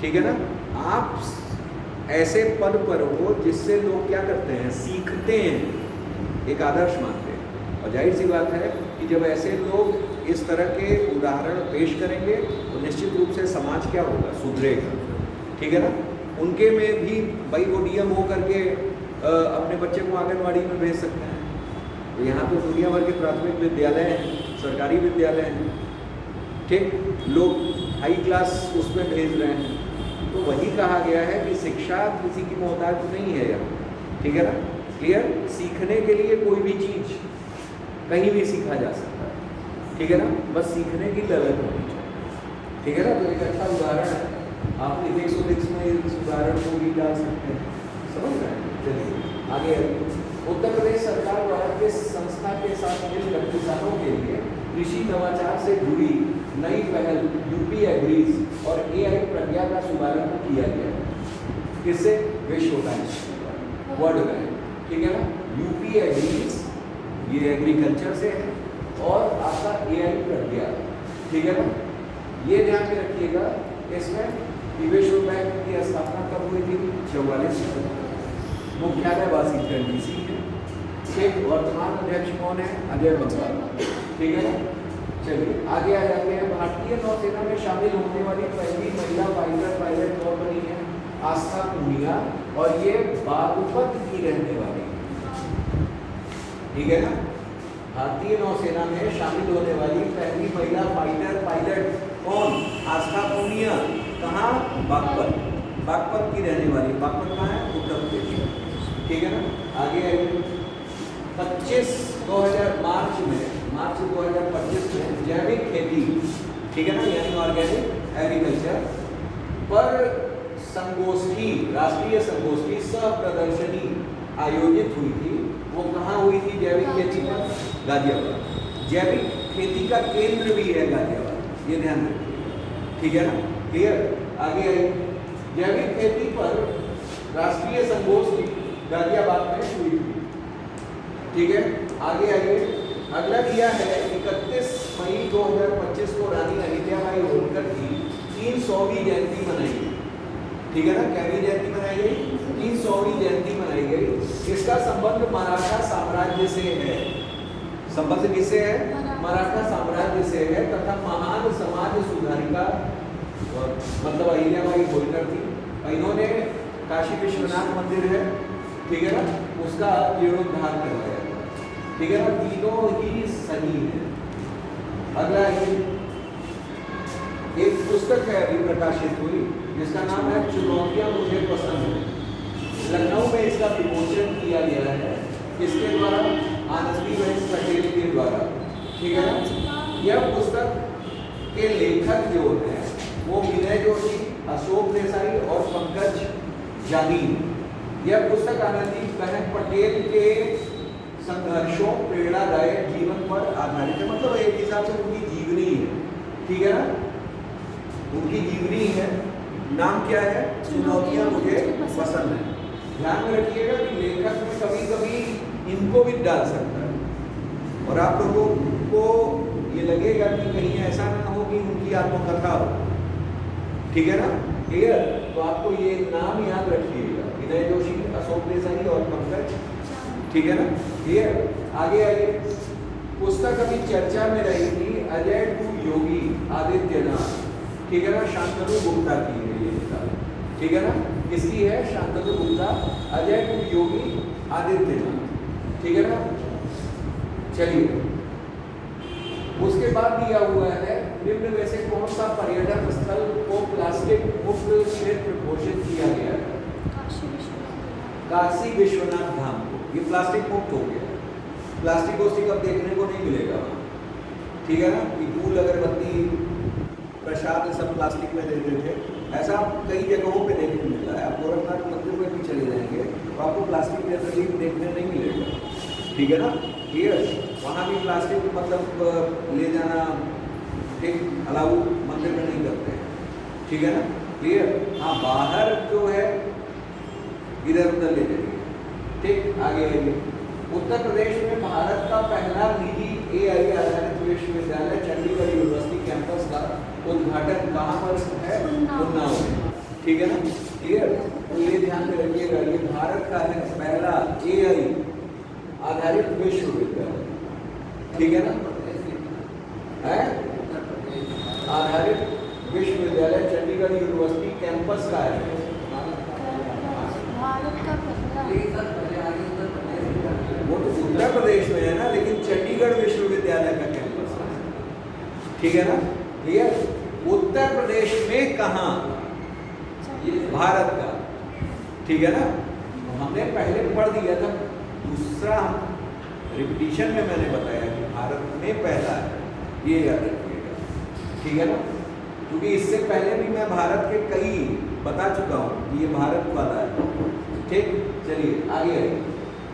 ठीक है ना। आप ऐसे पद पर हो जिससे लोग क्या करते हैं, सीखते हैं, एक आदर्श मानते हैं। और जाहिर सी बात है कि जब ऐसे लोग इस तरह के उदाहरण पेश करेंगे तो निश्चित रूप से समाज क्या होगा, सुधरेगा, ठीक है ना। उनके में भी भाई वो डीएम हो करके अपने बच्चे को आंगनवाड़ी में भेज सकते हैं। तो यहाँ तो दुनिया भर के प्राथमिक विद्यालय हैं, सरकारी विद्यालय हैं, ठीक। लोग हाई क्लास उसमें भेज रहे हैं। तो वही कहा गया है कि शिक्षा किसी की मोहताज नहीं है यार, ठीक है ना। क्लियर। सीखने के लिए कोई भी चीज़ कहीं भी सीखा जा सकता है, ठीक है ना। बस सीखने की ललक होनी चाहिए, ठीक है ना। तो एक अच्छा उदाहरण है, आप इथिक्स में इस उदाहरण को भी डाल सकते हैं, समझ रहे हैं। चलिए आगे। उत्तर प्रदेश सरकार द्वारा किस संस्था के साथ मिलकर किसानों के लिए कृषि नवाचार से जुड़ी नई पहल यूपी एग्रीज और एआई प्रज्ञा का शुभारंभ किया गया है? किससे? विश्व बैंक, वर्ल्ड बैंक, ठीक है ना। यूपी एग्रीज ये एग्रीकल्चर से है, और आपका एआई प्रज्ञा, ठीक है ना। ये ध्यान में रखिएगा। इसमें विश्व बैंक की स्थापना कब हुई थी? 44 में। मुख्यालय वाशिंगटन डीसी है, ठीक। वर्तमान अध्यक्ष कौन है? अजय बंगाल, ठीक है ना। चलिए आगे आ जाते हैं। भारतीय नौसेना में शामिल होने वाली पहली महिला पायलट कौन बनी है? आस्था पूनिया, और ये बागपत की रहने वाली है, ठीक है ना। भारतीय नौसेना में शामिल होने वाली पहली महिला पायलट कौन? आस्था पूनिया। कहाँ? बागपत की रहने वाली। बागपत कहाँ है? उत्तर प्रदेश, ठीक है ना। आगे आइए। 25 मार्च 2025 में जैविक खेती, ठीक है ना, यानी ऑर्गेनिक एग्रीकल्चर पर संगोष्ठी, राष्ट्रीय संगोष्ठी सह प्रदर्शनी आयोजित हुई थी। वो कहाँ हुई थी? जैविक खेती पर गाजियाबाद। जैविक खेती का केंद्र भी है गाजियाबाद, ये ध्यान रखिए, ठीक है ना। क्लियर। आगे आइए। जैविक खेती पर राष्ट्रीय संगोष्ठी गाजियाबाद में हुई थी, ठीक है। आगे आइए। अगला दिया है 31 मई 2025 को रानी अहिल्याबाई होलकर की 300वीं जयंती मनाई गई, ठीक है ना। कैसी जयंती मनाई गई? 300वीं जयंती मनाई गई। इसका संबंध मराठा साम्राज्य से है। संबंध किससे है? मराठा साम्राज्य से है, तथा महान समाज सुधारिका मतलब अहिल्याबाई होलकर थी। इन्होंने काशी विश्वनाथ मंदिर है, ठीक है ना, उसका जीर्णोद्धार करवाया, ठीक है ना। तीनों ही सही है। अगला एक पुस्तक है अभी प्रकाशित हुई, जिसका नाम है चुनौतियां मुझे पसंद है। लखनऊ में इसका विमोचन किया गया है, किसके द्वारा? आनंदीबेन पटेल के द्वारा, ठीक है ना। यह पुस्तक के लेखक जो है वो विनय जोशी अशोक देसाई और पंकज जानी। यह पुस्तक आनंदी बहन पटेल के संघर्षों प्रेरणादायक जीवन पर आधारित है। मतलब एक हिसाब से उनकी जीवनी है, ठीक है ना, उनकी जीवनी है। नाम क्या है? चुनौतियां मुझे पसंद है। ध्यान में रखिएगा कि लेखक में कभी कभी इनको भी डाल सकता है और आप लोगों को ये लगेगा कि कहीं ऐसा ना हो कि उनकी आत्मकथा हो, ठीक है ना, क्लियर? तो आपको ये नाम याद रखिएगा, विनय जोशी, अशोक देसाई और पंकज, ठीक है ना, क्लियर? आगे आइए। पुस्तक अभी चर्चा में रही थी अजय टू योगी आदित्यनाथ, ठीक है ना, शांतनु गुप्ता की है ये किताब, ठीक है ना, किसकी है? शांतनु गुप्ता, अजय टू योगी आदित्यनाथ, ठीक है ना। चलिए, उसके बाद दिया हुआ है निम्न में से कौन सा पर्यटन स्थल को प्लास्टिक मुक्त क्षेत्र घोषित किया गया है? काशी विश्वनाथ धाम को। ये प्लास्टिक मुक्त हो गया। प्लास्टिक वोस्टिक अब देखने को नहीं मिलेगा, ठीक है ना, कि फूल अगरबत्ती प्रसाद सब प्लास्टिक में देते थे, ऐसा कई जगहों पे देखने को मिल रहा है। आप गोरखनाथ मंदिर में भी चले जाएंगे तो आपको प्लास्टिक जनरली देखने नहीं मिलेगा, ठीक है ना, क्लियर? वहाँ भी प्लास्टिक मतलब ले जाना ठीक अलाउ मंदिर में नहीं करते हैं, ठीक है ना, क्लियर? हाँ, बाहर जो है इधर उधर ले जाइए, ठीक। आगे आइए। उत्तर प्रदेश में भारत का पहला निजी AI आधारित विश्वविद्यालय चंडीगढ़ यूनिवर्सिटी कैंपस का उद्घाटन कहाँ पर है? उन्नाव में, ठीक है ना, क्लियर? तो ये ध्यान में रखिएगा, ये भारत का है पहला AI आधारित विश्वविद्यालय, ठीक है ना, है आधारित विश्वविद्यालय चंडीगढ़ यूनिवर्सिटी कैंपस का है। वो तो उत्तर प्रदेश में है ना, लेकिन चंडीगढ़ विश्वविद्यालय का कैंपस है, ठीक है ना, क्लियर? उत्तर प्रदेश में कहाँ? भारत का, ठीक है ना। हमने पहले पढ़ दिया था, दूसरा रिपीटिशन में मैंने बताया कि भारत में पहला है, ये याद रखिएगा, ठीक है ना, क्योंकि इससे पहले भी मैं भारत के कई बता चुका हूँ कि ये भारत वाला है, ठीक। चलिए आगे आइए।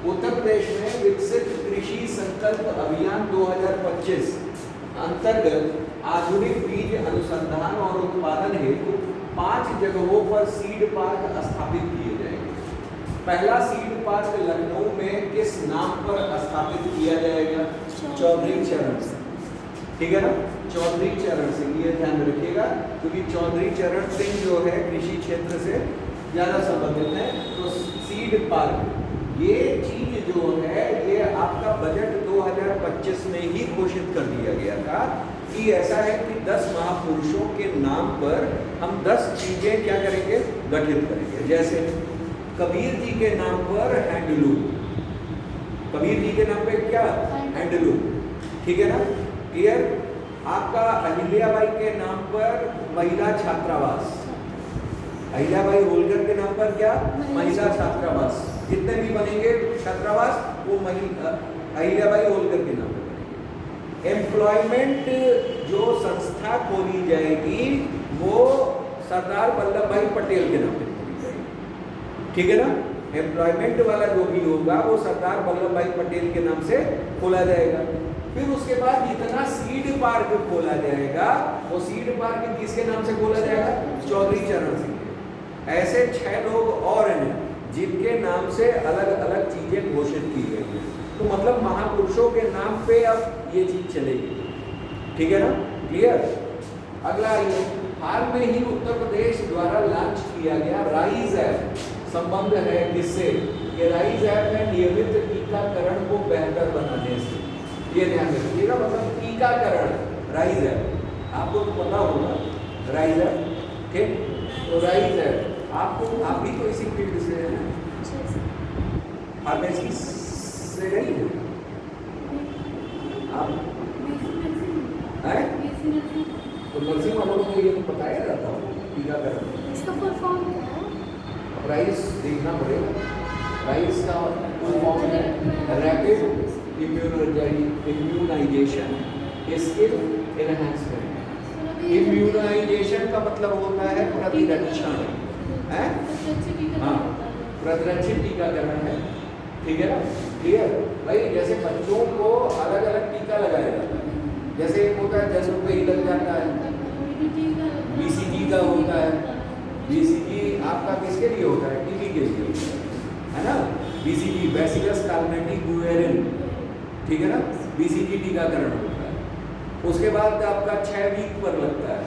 उत्तर प्रदेश में विकसित कृषि संकल्प अभियान 2025 अंतर्गत आधुनिक बीज अनुसंधान और उत्पादन हेतु 5 जगहों पर सीड पार्क स्थापित किए जाएंगे। पहला सीड पार्क लखनऊ में किस नाम पर स्थापित किया जाएगा? चौधरी चरण से, ठीक है ना, चौधरी चरण सिंह, ये ध्यान रखिएगा, क्योंकि चौधरी चरण सिंह जो है कृषि क्षेत्र से ज़्यादा संबंधित है। तो सीड पार्क ये चीज जो है ये आपका बजट 2025 में ही घोषित कर दिया गया था कि ऐसा है कि 10 महापुरुषों के नाम पर हम 10 चीजें क्या करेंगे? गठित करेंगे। जैसे कबीर जी के नाम पर हैंडलूम, कबीर जी के नाम पे क्या? हैंडलूम, ठीक है ना, क्लियर? आपका अहिल्याबाई के नाम पर महिला छात्रावास, अहिल्याबाई होलकर के नाम पर क्या? महिला छात्रावास। जितने भी बनेंगे छात्रावास वो अहिल्याबाई होलकर के नाम पर बनेंगे। एम्प्लॉयमेंट जो संस्था खोली जाएगी वो सरदार वल्लभ भाई पटेल के नाम पर खोली जाएगी, ठीक है ना। एम्प्लॉयमेंट वाला जो भी होगा वो सरदार वल्लभ भाई पटेल के नाम से खोला जाएगा। फिर उसके बाद जितना सीड पार्क खोला जाएगा वो सीड पार्क किसके नाम से खोला जाएगा? चौधरी चरण सिंह। ऐसे 6 लोग और हैं जिनके नाम से अलग अलग चीजें घोषित की गई हैं। तो मतलब महापुरुषों के नाम पे अब ये चीज चलेगी, ठीक है ना, क्लियर? अगला ये हाल में ही उत्तर प्रदेश द्वारा लॉन्च किया गया राइज ऐप संबंध है किससे? ये राइज ऐप है नियमित टीकाकरण को बेहतर बनाने से। ये ध्यान रखिएगा, मतलब टीकाकरण राइज ऐप आपको तो पता होगा राइज ऐप, ठीक? तो राइज ऐप आपको, आप भी तो इसी फील्ड से हैं, फार्मेसी से नहीं है आप? हैं? तो नर्सिंग वालों को ये तो बताया जाता हो टीकाकरण। इसका फुल फॉर्म क्या है? राइज देखना पड़ेगा। राइज का फुल फॉर्म है rapid immunisation skill enhancement. Immunisation का मतलब होता है प्रतिरक्षण, है हाँ, प्रतिरक्षण टीकाकरण है, ठीक है ना, क्लियर भाई। जैसे बच्चों को अलग अलग टीका लगाया जाता है, जैसे एक होता है जन्म पे ही लग जाता है, बीसीजी का होता है, बीसीजी आपका किसके लिए होता है, टीबी के लिए होता है ना, बीसीजी बैसिलस कालमेटी गुएरिन, ठीक है ना, बीसीजी टीकाकरण होता है। उसके बाद आपका 6 वीक पर लगता है,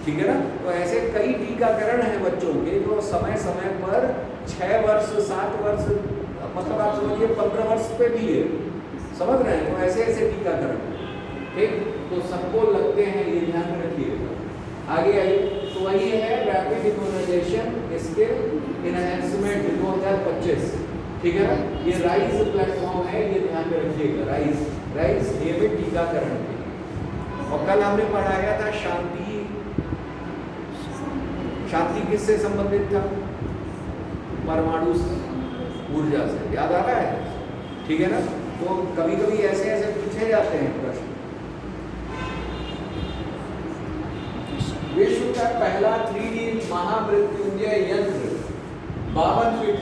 ठीक है ना। तो ऐसे कई टीकाकरण हैं बच्चों के जो समय समय पर 6 वर्ष 7 वर्ष, मतलब आप समझिए 15 वर्ष पे भी है, समझ रहे हैं। तो ऐसे ऐसे टीकाकरण, ठीक, तो सबको लगते हैं, ये ध्यान में रखिएगा। आगे आइए, तो वही है रैपिड इम्यूनाइजेशन स्किल इनहैंसमेंट 2025, ठीक है ना। ये राइज प्लेटफॉर्म है, ये ध्यान में रखिएगा, राइज नियमित टीकाकरण के लिए। और कल हमने पढ़ाया था शांति किससे संबंधित था, परमाणु ऊर्जा से, याद आ रहा है, ठीक है ना। तो कभी कभी ऐसे ऐसे पूछे जाते हैं प्रश्न। विश्व का पहला 3D महामृत्युंजय यंत्र 52 फीट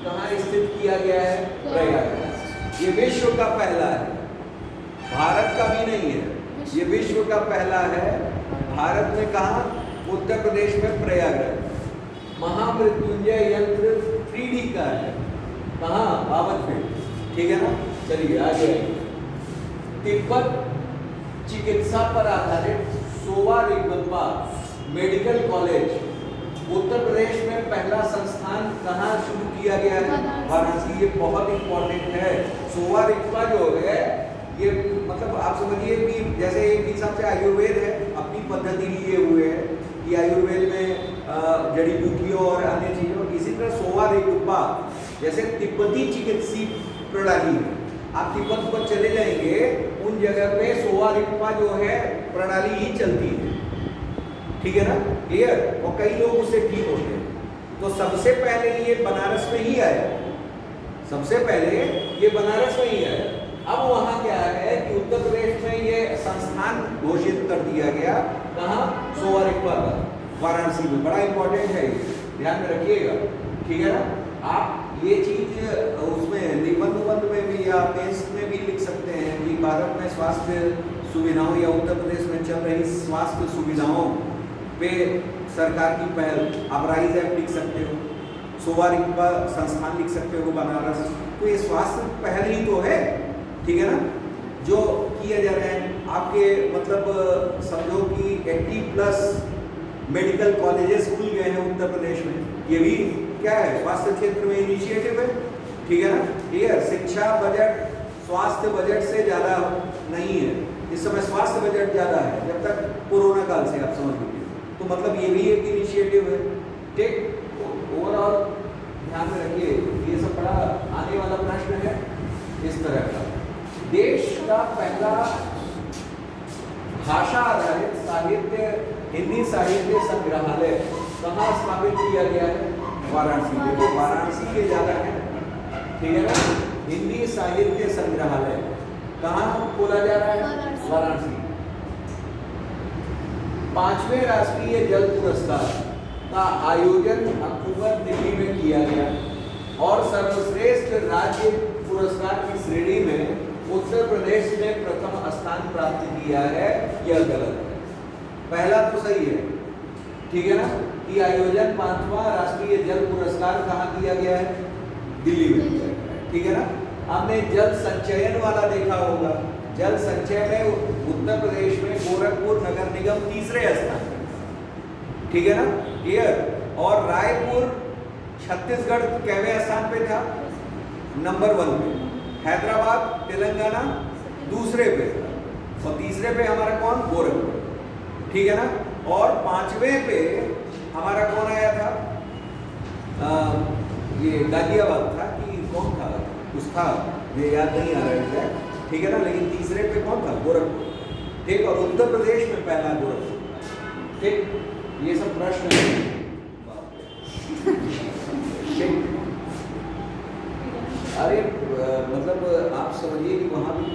कहाँ स्थित किया गया है, प्रयागराज। ये विश्व का पहला है, भारत का भी नहीं है, ये विश्व का पहला है। भारत में कहाँ, उत्तर प्रदेश में प्रयागराज। महामृत्युंजय यंत्र 3D का है, कहाँ, 52 फीट, ठीक है ना। चलिए आगे आइए। तिब्बत चिकित्सा पर आधारित सोवा रिगपा मेडिकल कॉलेज उत्तर प्रदेश में पहला संस्थान कहाँ शुरू किया गया है, वाराणसी। ये बहुत इंपॉर्टेंट है। सोवा रिगपा जो है, ये मतलब आप समझिए कि जैसे एक हिसाब से आयुर्वेद है, अपनी पद्धति लिए हुए है कि आयुर्वेद में जड़ी बूटियों और अन्य चीजों, इसी तरह सोवा रिगपा जैसे तिब्बती चिकित्सीय प्रणाली है। आप तिब्बत पर चले जाएंगे, उन जगह पे सोवा रिगपा जो है प्रणाली ही चलती है, ठीक है ना, क्लियर। और कई लोग उससे ठीक होते हैं। तो सबसे पहले ये बनारस में ही आया, सबसे पहले ये बनारस में ही आया। अब वहाँ क्या है कि उत्तर प्रदेश में ये संस्थान घोषित कर दिया गया, कहाँ, सोवा रिगपा का, वाराणसी में। बड़ा इंपॉर्टेंट है, ध्यान में रखिएगा, ठीक है ना। आप ये चीज उसमें निबंध में भी या पेश में भी लिख सकते हैं कि भारत में स्वास्थ्य सुविधाओं या उत्तर प्रदेश में चल रही स्वास्थ्य सुविधाओं पे सरकार की पहल। आप राइज एक्ट लिख सकते हो, सोवा रिगपा संस्थान लिख सकते हो बनारस। तो ये स्वास्थ्य पहल ही तो है, ठीक है ना, जो किया जा रहा है। आपके मतलब समझो कि 80+ मेडिकल कॉलेजेस खुल गए हैं उत्तर प्रदेश में, ये भी क्या है, स्वास्थ्य क्षेत्र में इनिशिएटिव है, ठीक है ना, क्लियर। शिक्षा बजट स्वास्थ्य बजट से ज़्यादा नहीं है, इस समय स्वास्थ्य बजट ज़्यादा है, जब तक कोरोना काल से, आप समझ लीजिए। तो मतलब ये भी एक इनिशिएटिव है, ठीक। ओवरऑल ध्यान में रखिए, ये सब बड़ा आने वाला प्रश्न है इस तरह का। देश का पहला भाषा आधारित साहित्य हिंदी साहित्य संग्रहालय कहाँ स्थापित किया गया है, वाराणसी। देखो वाराणसी के ज़्यादा है, ठीक है ना। हिंदी साहित्य संग्रहालय कहाँ खोला जा रहा है, वाराणसी। 5वें राष्ट्रीय जल पुरस्कार का आयोजन अक्टूबर दिल्ली में किया गया और सर्वश्रेष्ठ राज्य पुरस्कार की श्रेणी में उत्तर प्रदेश ने प्रथम स्थान प्राप्त किया है। यह गलत है, पहला तो सही है, ठीक है ना, कि आयोजन 5वां राष्ट्रीय जल पुरस्कार कहाँ किया गया है, दिल्ली में किया गया है, ठीक है ना। आपने जल संचयन वाला देखा होगा, जल संचय में उत्तर प्रदेश में गोरखपुर नगर निगम 3रे स्थान पर, ठीक है ना, क्लियर। और रायपुर छत्तीसगढ़ कैवें स्थान पे था, नंबर 1 पे। हैदराबाद तेलंगाना 2रे पे, और 3रे पे हमारा कौन, गोरखपुर, ठीक है ना। और 5वें पे हमारा कौन आया था, ये गाजियाबाद था कि कौन था, कुछ था, ये याद नहीं आ रहा है, ठीक है ना। लेकिन 3रे पे कौन था, गोरखपुर, ठीक। और उत्तर प्रदेश में पहला गोरखपुर, ठीक। ये सब प्रश्न है, अरे मतलब आप समझिए कि वहाँ भी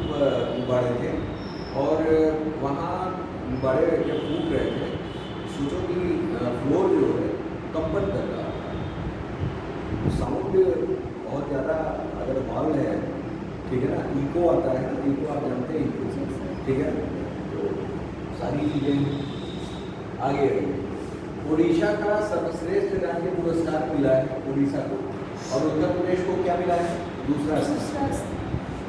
पढ़े थे और वहाँ गुब्बारे जब फूट रहे थे, सोचो कि फ्लोर जो है कंपन कर रहा है, साउंड बहुत ज़्यादा अगर हॉल है, ठीक है ना, इको आता है ना, इको आप जानते हैं इको, ठीक है। तो सारी चीज़ें आगे रही। उड़ीसा का सर्वश्रेष्ठ राज्य पुरस्कार मिला है उड़ीसा को, और उत्तर प्रदेश को क्या मिला है? दूसरा स्थान,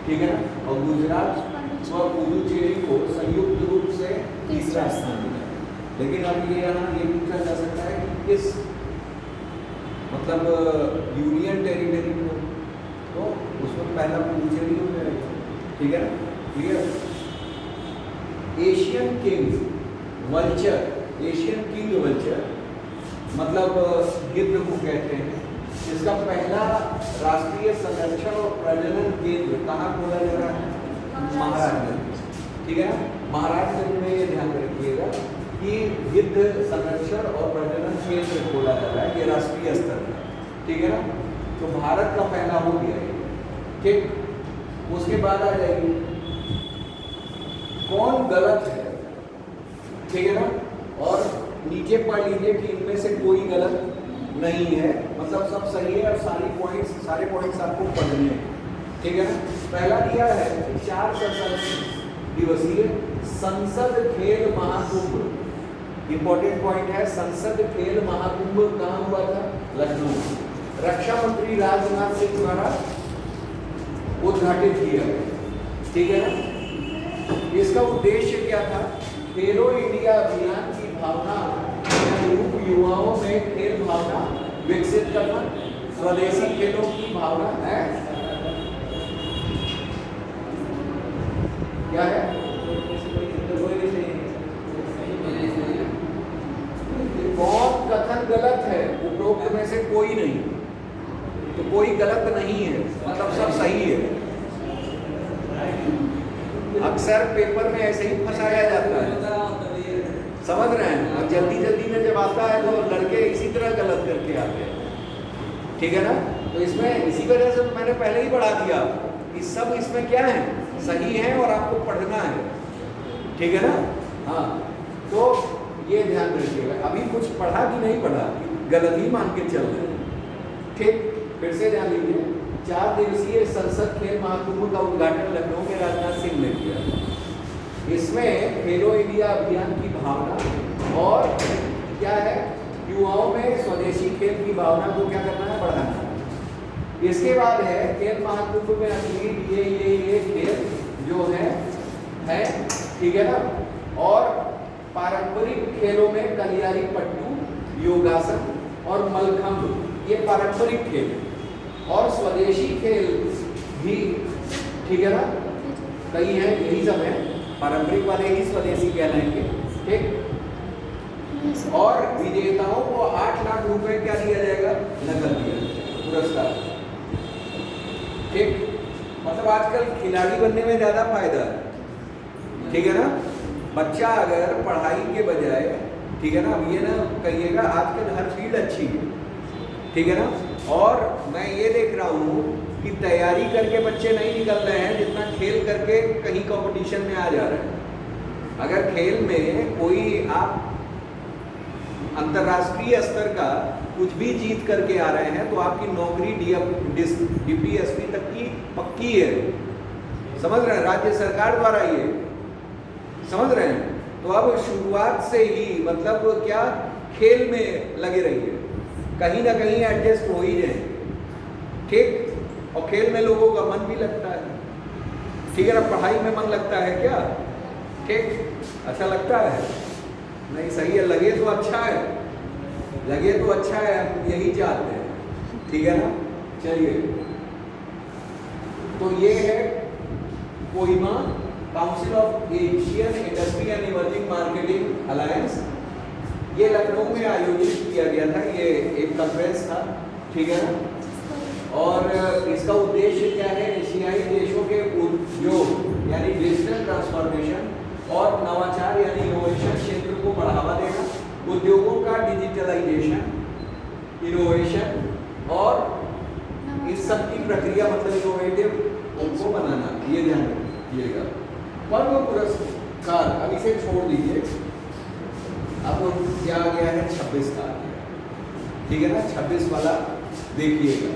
ठीक है ना। और गुजरात और पुडुचेरी को संयुक्त रूप से तीसरा स्थान मिला है। लेकिन अब ये यहाँ ये पूछा जा सकता है कि किस मतलब यूनियन टेरिटरी को, तो उसमें पहला पुडुचेरी हो जाएगा, ठीक है ना, clear. Asian king vulture, Asian king vulture मतलब गिद्ध को कहते हैं। इसका पहला राष्ट्रीय संरक्षण और प्रजनन केंद्र कहाँ खोला जा रहा है? महाराजगंज, ठीक है ना। महाराजगंज में ये ध्यान रखिएगा कि गिद्ध संरक्षण और प्रजनन केंद्र खोला जा रहा है, ये राष्ट्रीय स्तर पर, ठीक है ना। तो भारत का पहला हो गया है, ठीक। उसके बाद आ जाएगी कौन गलत है, ठीक है ना। और नीचे पढ़ लीजिए कि इनमें से कोई गलत नहीं है, मतलब सब सही है और सारे पॉइंट्स आपको पढ़ने हैं, ठीक है ना। पहला दिया है 4 दिवसीय संसद खेल महाकुंभ, इंपॉर्टेंट पॉइंट है। संसद खेल महाकुंभ कहाँ हुआ था? लखनऊ। रक्षा मंत्री राजनाथ सिंह द्वारा उद्घाटित किया गया, ठीक है ना। इसका उद्देश्य क्या था? खेलो इंडिया अभियान की भावना, युवाओं में खेल भावना विकसित करना, स्वदेशी खेलों की भावना है, क्या है? कौन कथन गलत है? उपरोक्त में से कोई नहीं, तो कोई गलत नहीं है, मतलब सब सही है। अक्सर पेपर में ऐसे ही फंसाया जाता है, समझ रहे हैं। और जल्दी जल्दी में जब आता है तो लड़के इसी तरह गलत करके आते हैं, ठीक है ना। तो इसमें इसी वजह से तो मैंने पहले ही बढ़ा दिया कि सब इसमें क्या है? सही है और आपको पढ़ना है, ठीक है ना। हाँ, तो ये ध्यान रखिएगा। अभी कुछ पढ़ा कि नहीं पढ़ा, गलत ही मान के चल रहे हैं, ठीक। फिर से ध्यान लीजिए, 4 दिवसीय संसद खेल महाकुंभ का उद्घाटन लखनऊ में राजनाथ सिंह ने किया। इसमें खेलो इंडिया अभियान की भावना और क्या है? युवाओं में स्वदेशी खेल की भावना को क्या करना है? बढ़ाना है। इसके बाद है खेल महाकुंभ में एथलीट ये खेल जो है, ठीक है ना। और पारंपरिक खेलों में कलियारी पट्टू, योगासन और मलखंभ, ये पारंपरिक खेल, और स्वदेशी खेल भी, ठीक है ना, कई हैं, यही सब है। पारंपरिक वाले ही स्वदेशी कहलाएंगे, ठीक। और विजेताओं को 8 लाख रुपए क्या दिया जाएगा? नकद दिया पुरस्कार, ठीक। मतलब आजकल खिलाड़ी बनने में ज्यादा फायदा है, ठीक है ना। बच्चा अगर पढ़ाई के बजाय, ठीक है ना, अब ये ना कहिएगा आजकल हर फील्ड अच्छी है, ठीक है ना। और मैं ये देख रहा हूँ कि तैयारी करके बच्चे नहीं निकल रहे हैं जितना खेल करके कहीं कंपटीशन में आ जा रहे हैं। अगर खेल में कोई आप अंतर्राष्ट्रीय स्तर का कुछ भी जीत करके आ रहे हैं तो आपकी नौकरी DPSP तक की पक्की है, समझ रहे हैं, राज्य सरकार द्वारा ये, समझ रहे हैं। तो अब शुरुआत से ही मतलब क्या, खेल में लगे रहिए, कहीं ना कहीं एडजस्ट हो ही जाए, ठीक। और खेल में लोगों का मन भी लगता है, ठीक है ना। पढ़ाई में मन लगता है क्या? ठीक, अच्छा लगता है? नहीं, सही है, लगे तो अच्छा है, लगे तो अच्छा है, हम यही चाहते हैं, ठीक है ना। चलिए, तो ये है Kohima council of Asian industry and emerging marketing alliance. ये लखनऊ में आयोजित किया गया था, ये एक कॉन्फ्रेंस था, ठीक है ना। और इसका उद्देश्य क्या है? एशियाई देशों के उद्योग यानी डिजिटल ट्रांसफॉर्मेशन और नवाचार यानी इनोवेशन क्षेत्र को बढ़ावा देना, उद्योगों का डिजिटलाइजेशन, इनोवेशन और इस सब की प्रक्रिया मतलब इनोवेटिव उनको बनाना, ये ध्यान रखिएगा। कार, अब इसे छोड़ दीजिए। अब क्या आ गया है, 26 का आ गया, ठीक है ना। 26 वाला देखिएगा,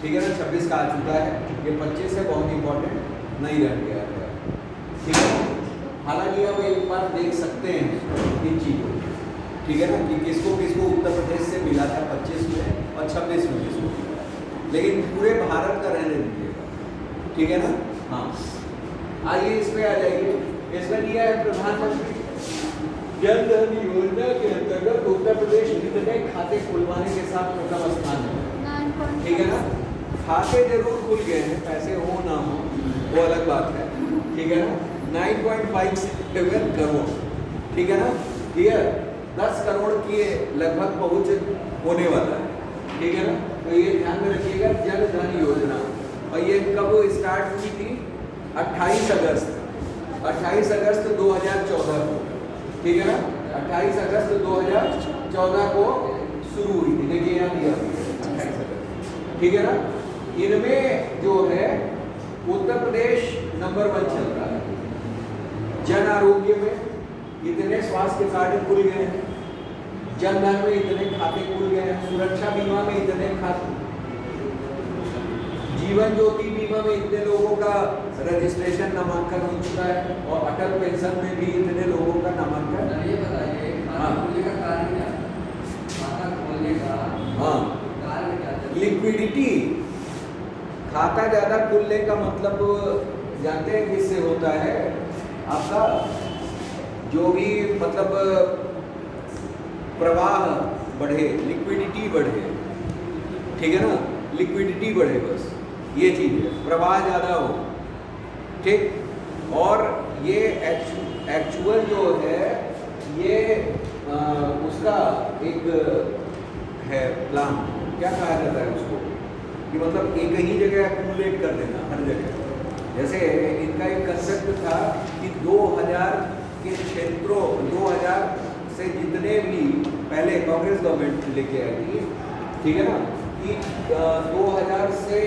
ठीक है ना। 26 का आ चुका है, ये 25 है, बहुत इंपॉर्टेंट नहीं रह गया है, ठीक है। हालांकि अब एक बार देख सकते हैं इन चीज़ों, ठीक है ना, कि किसको किसको उत्तर प्रदेश से मिला था 25 में और 26 में किसको मिला, लेकिन पूरे भारत का रहने दीजिएगा, ठीक है ना। हाँ, आइए इस पे आ जाइए। इसमें दिया है प्रधानमंत्री जन धन योजना के अंतर्गत उत्तर प्रदेश कितने खाते खुलवाने के साथ प्रथम स्थान है, ठीक है ना। खाते जरूर खुल गए हैं, पैसे हो ना हो वो अलग बात है, ठीक है ना। 9.57 करोड़, ठीक है ना। क्लियर, 10 करोड़ के लगभग पहुंच होने वाला है, ठीक है ना। तो ये ध्यान में रखिएगा, जन धन योजना। और ये कब स्टार्ट हुई थी, 28 अगस्त 2014 को, ठीक है ना। 28 अगस्त 2014 को शुरू हुई थी, देखिए यहाँ दिया 28 अगस्त, ठीक है ना। इनमें जो है उत्तर प्रदेश नंबर 1 चल रहा है। जन आरोग्य में इतने स्वास्थ्य कार्ड खुल गए हैं, जन धन में इतने खाते खुल गए हैं, सुरक्षा बीमा में इतने खाते, जीवन ज्योति बीमा में इतने लोगों का रजिस्ट्रेशन नामांकन हो चुका है, और अटल पेंशन में भी इतने लोगों का नामांकन। ये बताइए, खाता खोलने का कारण क्या, खाता खोलने का हाँ कारण क्या है? लिक्विडिटी। खाता ज्यादा खुलने का मतलब जानते हैं किससे होता है, आपका जो भी मतलब प्रवाह बढ़े, लिक्विडिटी बढ़े, ठीक है ना। लिक्विडिटी बढ़े, बस ये चीज़ है, प्रवाह ज़्यादा हो, ठीक। और ये एक्चुअल जो है ये उसका एक है प्लान, क्या कहा जाता है उसको, कि मतलब एक ही जगह एक्यूमुलेट कर देना हर जगह। जैसे इनका एक कंसेप्ट था कि 2000 के क्षेत्रों, 2000 से जितने भी पहले कांग्रेस गवर्नमेंट लेके आई थी, ठीक है ना, कि 2000 से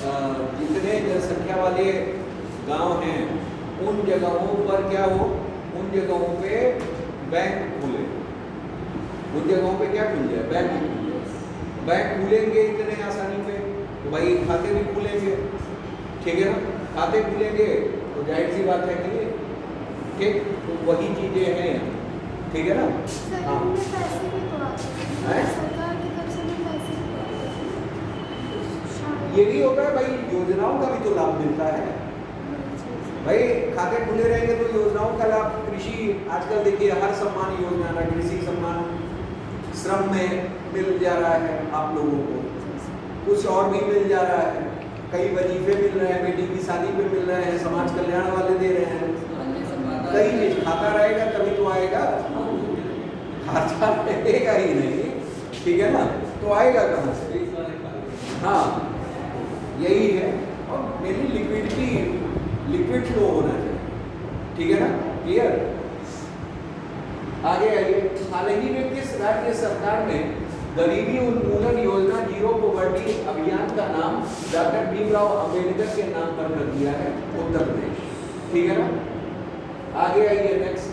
जितने जनसंख्या वाले गांव हैं उन जगहों पर क्या हो, उन जगहों पे बैंक खुले, उन जगहों पे क्या खुल जाए, बैंक खुल जाए। बैंक खुलेंगे इतने आसानी पे तो भाई खाते भी खुलेंगे, ठीक है ना। खाते खुलेंगे तो जाहिर सी बात है कि ठीक, तो वही चीज़ें हैं, ठीक है ना। हाँ, ये भी होता है भाई, योजनाओं का भी तो लाभ मिलता है भाई। खाते खुले रहेंगे तो योजनाओं का लाभ, कृषि आजकल देखिए हर सम्मान योजना ना, कृषि सम्मान श्रम में मिल जा रहा है आप लोगों को, कुछ और भी मिल जा रहा है, कई वजीफे मिल रहे हैं, बेटी की शादी पे मिल रहे हैं, समाज कल्याण वाले दे रहे हैं, कई चीज। खाता रहेगा तभी तो आएगा, खाता रहेगा ही नहीं, ठीक है ना, तो आएगा कहाँ से। हाँ, यही है। और मेरी लिक्विडिटी, लिक्विड फ्लो होना चाहिए, ठीक है ना। क्लियर, आगे आइए। हाल ही में किस राज्य सरकार ने गरीबी उन्मूलन योजना, जीरो पॉवर्टी अभियान का नाम डॉक्टर भीमराव अंबेडकर के नाम पर कर दिया है, उत्तर प्रदेश, ठीक है ना। आगे आइए नेक्स्ट।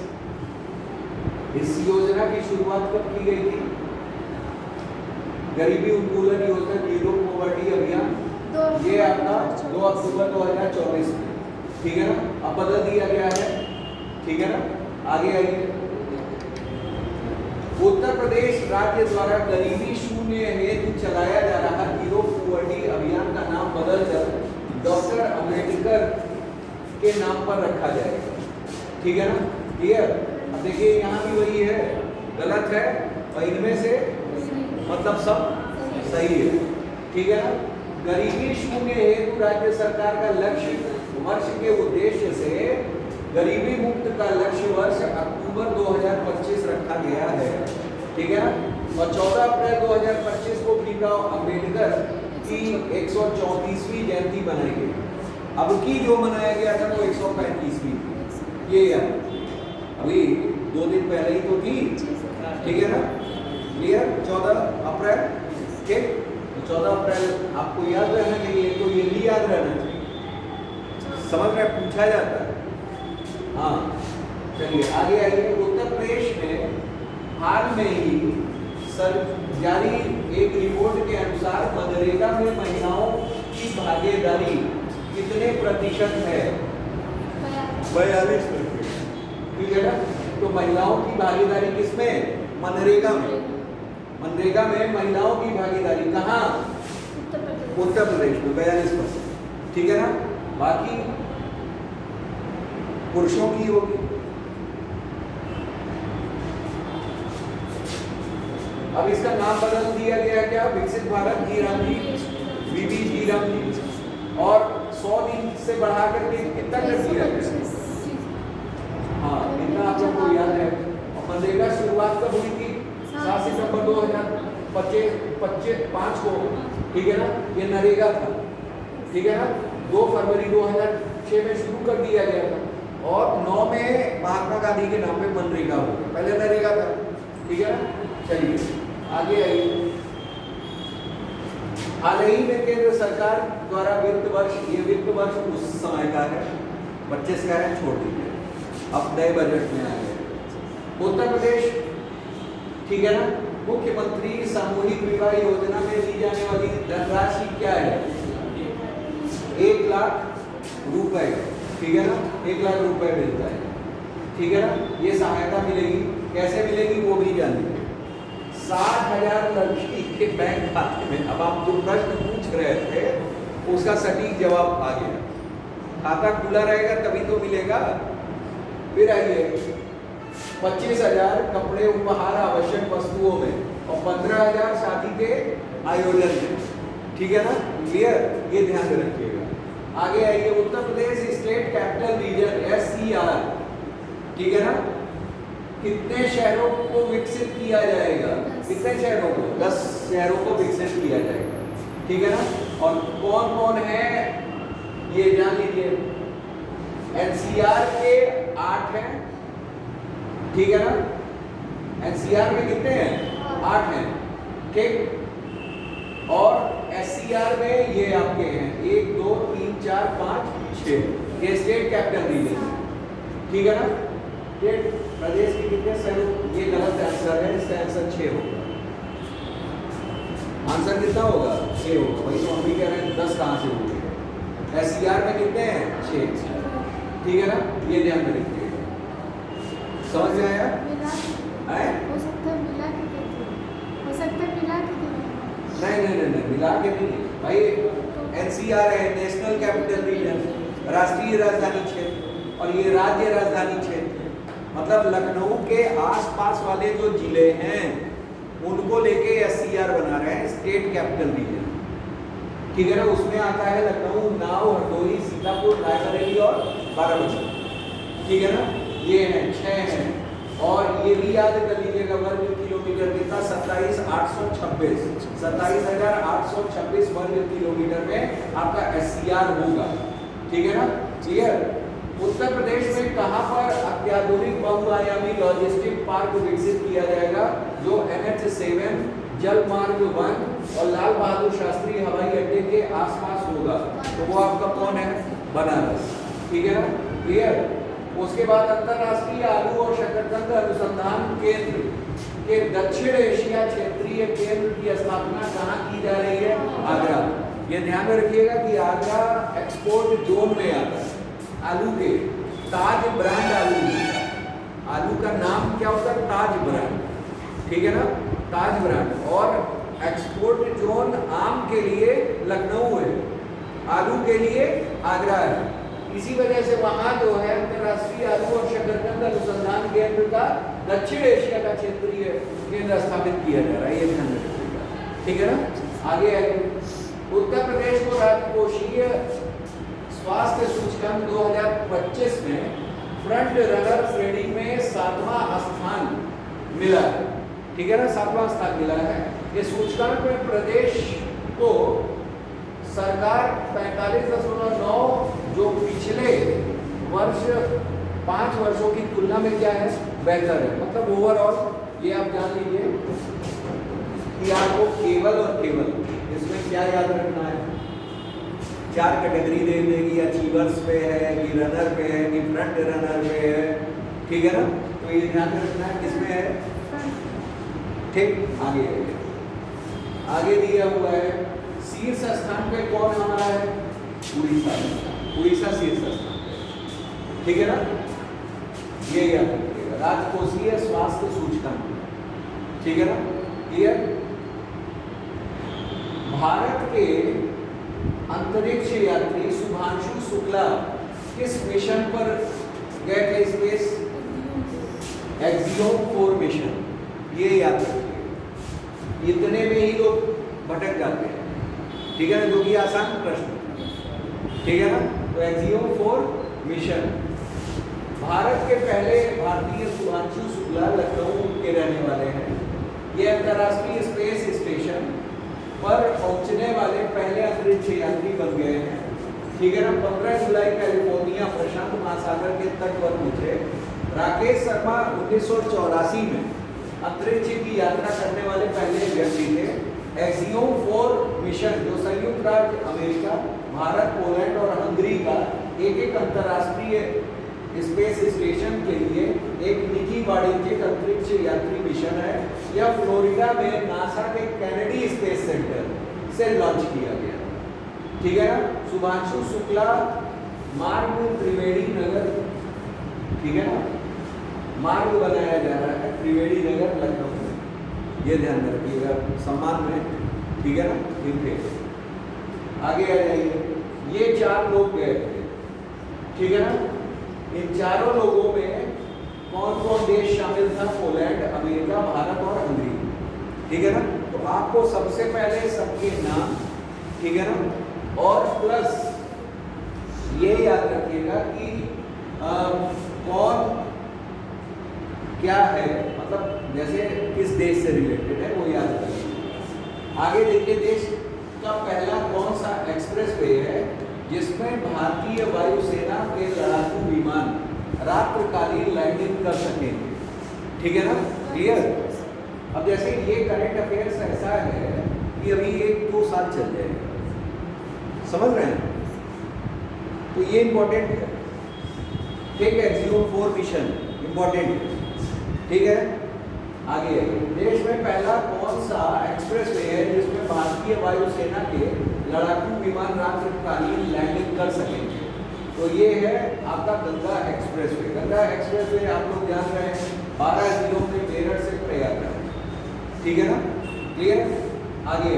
इस योजना की शुरुआत कब की गई थी, गरीबी उन्मूलन योजना जीरो पॉवर्टी अभियान, ये आपका 2 अक्टूबर 2024 में, ठीक है ना। अब बदल दिया गया है, ठीक है ना। आगे आइए। उत्तर प्रदेश राज्य द्वारा गरीबी शून्य हेतु चलाया जा रहा जीरो पॉवर्टी अभियान का नाम बदलकर डॉक्टर अंबेडकर के नाम पर रखा जाएगा, ठीक है ना। क्लियर। अब देखिए यहाँ भी वही है, गलत है और इनमें से मतलब सब सही है, ठीक है ना। गरीबी शून्य हेतु राज्य सरकार का लक्ष्य वर्ष के उद्देश्य से गरीबी मुक्त का लक्ष्य वर्ष अक्टूबर 2025 रखा गया है, ठीक है ना। और 14 अप्रैल 2025 को भीमराव अंबेडकर की 134वीं जयंती मनाई गई। अब की जो मनाया गया था वो 135वीं थी, ये याद, अभी 2 दिन पहले ही तो थी, ठीक है ना। क्लियर। 14 अप्रैल, ठीक। 14 अप्रैल आपको याद रहना चाहिए, तो ये भी याद रहना चाहिए, समझ में पूछा जाता है। हाँ, चलिए आगे आइए। उत्तर प्रदेश में हाल में ही सर जारी एक रिपोर्ट के अनुसार मनरेगा में महिलाओं की भागीदारी कितने प्रतिशत है? 42%। ठीक है ना। तो महिलाओं की भागीदारी किसमें? मनरेगा में। मनरेगा में महिलाओं की भागीदारी कहाँ? उत्तर प्रदेश में 42%। ठीक है ना। बाकी पुरुषों की होगी। अब इसका नाम बदल दिया गया क्या? विकसित भारत जी रामजी, बीबी जी रामजी, और 100 दिन से बढ़ा करके कितना कर दिया गया? हाँ, इतना आप लोगों को याद है। और मनरेगा शुरुआत कब हुई थी? 7 सितंबर 2005 को। ठीक है ना। ये नरेगा था। ठीक है ना। 2 फरवरी 2006 में शुरू कर दिया गया था और 9 में महात्मा गांधी के नाम पे मनरेगा हो गया। पहले नरेगा था। ठीक है ना। चलिए आगे आइए। हाल ही में केंद्र सरकार द्वारा वित्त वर्ष, ये वित्त वर्ष उस समय का है, 25 का है, छोड़ दीजिए, अब नए बजट में आ गए। उत्तर प्रदेश, ठीक है ना, मुख्यमंत्री सामूहिक विवाह योजना में दी जाने वाली धनराशि क्या है? 1 लाख रुपए। ठीक है ना। 1 लाख रुपए मिलता है। ठीक है ना। ये सहायता मिलेगी। कैसे मिलेगी वो भी जानिए। 60,000 लड़की के बैंक खाते में। अब आप जो प्रश्न पूछ रहे थे उसका सटीक जवाब आ गया। खाता खुला रहेगा तभी तो मिलेगा। फिर आइए, 25,000 कपड़े उपहार आवश्यक वस्तुओं में और 15,000 शादी के आयोजन में। ठीक है ना। क्लियर? ये ध्यान रखिएगा। आगे आइए। Uttar Pradesh state capital region SCR, ठीक है ना, कितने शहरों को विकसित किया जाएगा? कितने शहरों को? 10 शहरों को विकसित किया जाएगा। ठीक है ना। और कौन कौन है ये जान लीजिए। NCR के 8 हैं। ठीक है ना। NCR में कितने हैं? 8 हैं। ठीक। और SCR में ये आपके हैं 1 2 3 4 5 6। ये स्टेट कैपिटल रीजन। ठीक है ना। स्टेट प्रदेश के कितने शहरों? ये गलत आंसर है, इसका आंसर 6 होगा। आंसर कितना होगा? 6 होगा। वही तो हम भी कह रहे हैं 10 कहाँ से होंगे। SCR में कितने हैं? 6। ठीक है ना। ये ध्यान में रखिएगा। समझ में आया? हो सकता है मिला के देते हैं। हो सकता है मिला के देते हैं। नहीं, मिला के नहीं भाई। NCR है नेशनल कैपिटल रीजन, राष्ट्रीय राजधानी क्षेत्र, और ये राज्य राजधानी क्षेत्र। मतलब लखनऊ के आसपास वाले जो जिले हैं उनको लेके SCR बना रहे हैं, स्टेट कैपिटल रीजन। ठीक है ना। उसमें आता है लखनऊ, उन्नाव, हरदोई, सीतापुर, रायबरेली और बाराबंकी। ठीक है ना। ये हैं 6 हैं। और ये भी याद कर लीजिएगा वर्ग किलोमीटर कितना? 27,826 27,826 वर्ग किलोमीटर में आपका SCR होगा। ठीक है ना। क्लियर? उत्तर प्रदेश में कहां पर अत्याधुनिक बहुआयामी लॉजिस्टिक पार्क विकसित किया जाएगा? जो NH7 जल मार्ग 1 और लाल बहादुर शास्त्री हवाई अड्डे के आसपास होगा। तो वो आपका कौन है? बनारस। ठीक है ना। क्लियर? उसके बाद अंतरराष्ट्रीय आलू और शकरकंद अनुसंधान केंद्र के दक्षिण एशिया क्षेत्रीय केंद्र की स्थापना कहाँ की जा रही है? आगरा। ये ध्यान में रखिएगा कि आगरा एक्सपोर्ट जोन में आता है। आलू के ताज ब्रांड आलू का नाम क्या होता है? ताज ब्रांड। ठीक है ना। ताज ब्रांड। और एक्सपोर्ट जोन आम के लिए लखनऊ है, आलू के लिए आगरा है। इसी वजह से वहां जो है अंतरराष्ट्रीय आलू और शकरकंद अनुसंधान केंद्र का दक्षिण एशिया का क्षेत्रीय केंद्र स्थापित किया जा रहा है। ये ध्यान रखिएगा। ठीक है ना। आगे आइए। उत्तर प्रदेश को राजकोषीय स्वास्थ्य सूचकांक 2025 में फ्रंट रनर श्रेणी में 7वां स्थान मिला है। ठीक है ना। 7वां स्थान मिला है। ये सूचकांक में प्रदेश को सरकार 45.9 जो पिछले वर्ष 5 वर्षों की तुलना में क्या है? बेहतर है। मतलब ओवरऑल ये आप जान लीजिए कि आपको केवल और केवल इसमें क्या याद रखना है? 4 कैटेगरी दे देगी। अचीवर्स पे है कि रनर पे है कि फ्रंट रनर पे है ठीक है ना? तो ये ध्यान रखना है किसमें है, ठीक। आगे दिया हुआ है शीर्ष स्थान पे कौन हमारा है, उड़ीसा। उड़ीसा शीर्ष स्थान पे, ठीक है ना? ये याद रखिएगा, राजकोषीय स्वास्थ्य सूचकांक, ठीक है ना? क्लियर? भारत के अंतरिक्ष यात्री शुभांशु शुक्ला किस मिशन पर गए थे स्पेस, एक्सियोम 4 मिशन, ये याद रखिए। इतने में ही लोग भटक जाते हैं, ठीक है ना, जो कि आसान प्रश्न, ठीक है ना? तो एक्सियोम 4 मिशन, भारत के पहले भारतीय शुभांशु शुक्ला लखनऊ के रहने वाले हैं। ये अंतर्राष्ट्रीय स्पेस स्टेशन पर पहुंचने वाले पहले अंतरिक्ष यात्री बन गए हैं, ठीक है ना? 15 जुलाई कैलिफोर्निया प्रशांत महासागर के तट पर उतरे। राकेश शर्मा 1984 में अंतरिक्ष की यात्रा करने वाले पहले व्यक्ति थे। एक्सियोम 4 मिशन जो संयुक्त राज्य अमेरिका, भारत, पोलैंड और हंगरी का एक अंतर्राष्ट्रीय स्पेस स्टेशन के लिए एक निजी वाणिज्यिक अंतरिक्ष यात्री मिशन है। यह फ्लोरिडा में नासा के कैनेडी स्पेस सेंटर से लॉन्च किया गया, ठीक है ना? शुभांशु शुक्ला मार्ग त्रिवेणी नगर, ठीक है ना? मार्ग बनाया जा रहा है त्रिवेणी नगर लखनऊ में, ये ध्यान रखिएगा सम्मान में, ठीक है ना? ठीक है, आगे आ जाइए। ये 4 लोग गए थे, ठीक है ना? इन चारों लोगों में कौन कौन देश शामिल था, पोलैंड, अमेरिका, भारत और हंगरी, ठीक है ना? तो आपको सबसे पहले सबके नाम, ठीक है ना, और प्लस ये याद रखिएगा कि कौन क्या है, मतलब जैसे किस देश से रिलेटेड है वो याद रखिए। आगे देखिए, देश का पहला कौन सा एक्सप्रेसवे है जिसमें भारतीय वायुसेना के लड़ाकू विमान रात्रिकालीन लैंडिंग कर सकेंगे, ठीक है ना? क्लियर? अब जैसे ये करंट अफेयर्स ऐसा है कि अभी 1-2 साल चल जाएगा, समझ रहे हैं? तो ये इंपॉर्टेंट है, ठीक है? एक्सियोम 4 मिशन इंपॉर्टेंट, ठीक है? आगे देश में पहला कौन सा एक्सप्रेसवे है जिसमें भारतीय वायुसेना के लड़ाकू विमान रात्रिकालीन लैंडिंग कर सकेंगे? तो ये है आपका गंगा एक्सप्रेसवे। गंगा एक्सप्रेसवे आप लोग जान रहे हैं 12 जिलों में मेरठ से प्रयागराज, ठीक है ना? क्लियर? आगे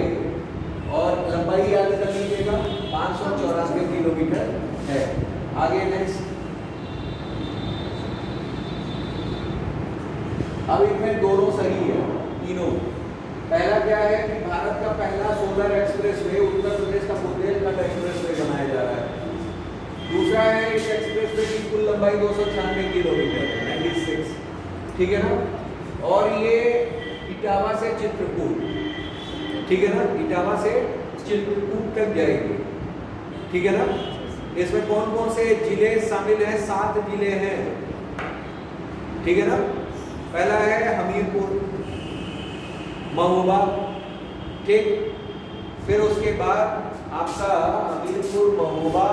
और लंबाई याद कर लीजिएगा 594 किलोमीटर है। आगे नेक्स्ट, अब इनमें दोनों सही है, तीनों। पहला क्या है कि भारत का पहला सोलर एक्सप्रेसवे उत्तर प्रदेश का बुंदेलखंड एक्सप्रेसवे बनाया जा रहा है। दूसरा है इस एक्सप्रेसवे की कुल लंबाई 296 किलोमीटर है, 96, ठीक है ना? और ये इटावा से चित्रकूट, ठीक है ना? इटावा से चित्रकूट तक जाएगी, ठीक है ना? इसमें कौन कौन से जिले शामिल हैं? 7 जिले हैं, ठीक है ना? पहला है हमीरपुर, महोबा, ठीक। फिर उसके बाद आपका हमीरपुर, महोबा,